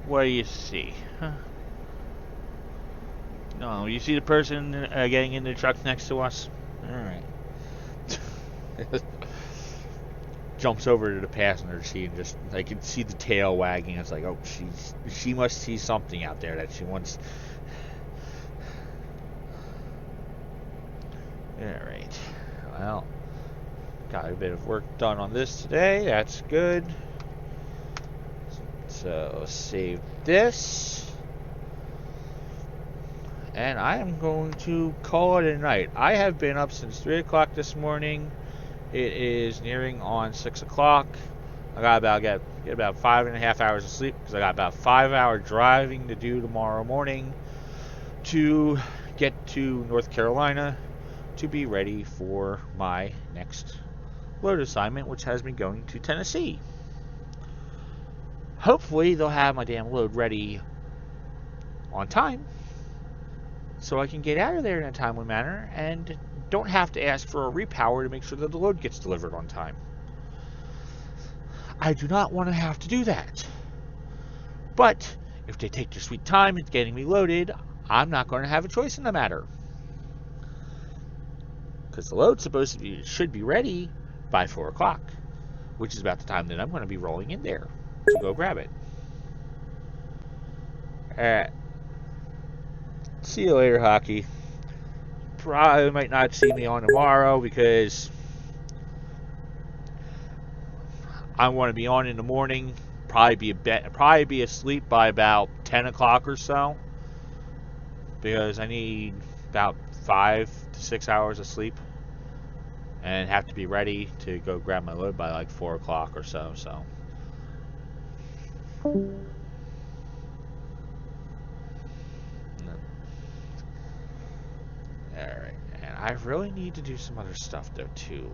what do you see? Huh? No, you see the person getting in the truck next to us? Alright. Jumps over to the passenger seat and just, I can see the tail wagging. It's like, oh, she must see something out there that she wants. Alright. Well, got a bit of work done on this today. That's good. So, save this. And I am going to call it a night. I have been up since 3 o'clock this morning. It is nearing on 6 o'clock. I got get about 5.5 hours of sleep because I got about 5 hour driving to do tomorrow morning to get to North Carolina to be ready for my next load assignment, which has me going to Tennessee. Hopefully they'll have my damn load ready on time so I can get out of there in a timely manner and don't have to ask for a repower to make sure that the load gets delivered on time. I do not want to have to do that. But if they take their sweet time in getting me loaded, I'm not going to have a choice in the matter. Because the load should be ready by 4 o'clock, which is about the time that I'm going to be rolling in there to go grab it. Alright. See you later, hockey. Probably might not see me on tomorrow because I want to be on in the morning. Probably be asleep by about 10 o'clock or so because I need about 5 to 6 hours of sleep and have to be ready to go grab my load by like 4 o'clock or so. Alright, and I really need to do some other stuff though too.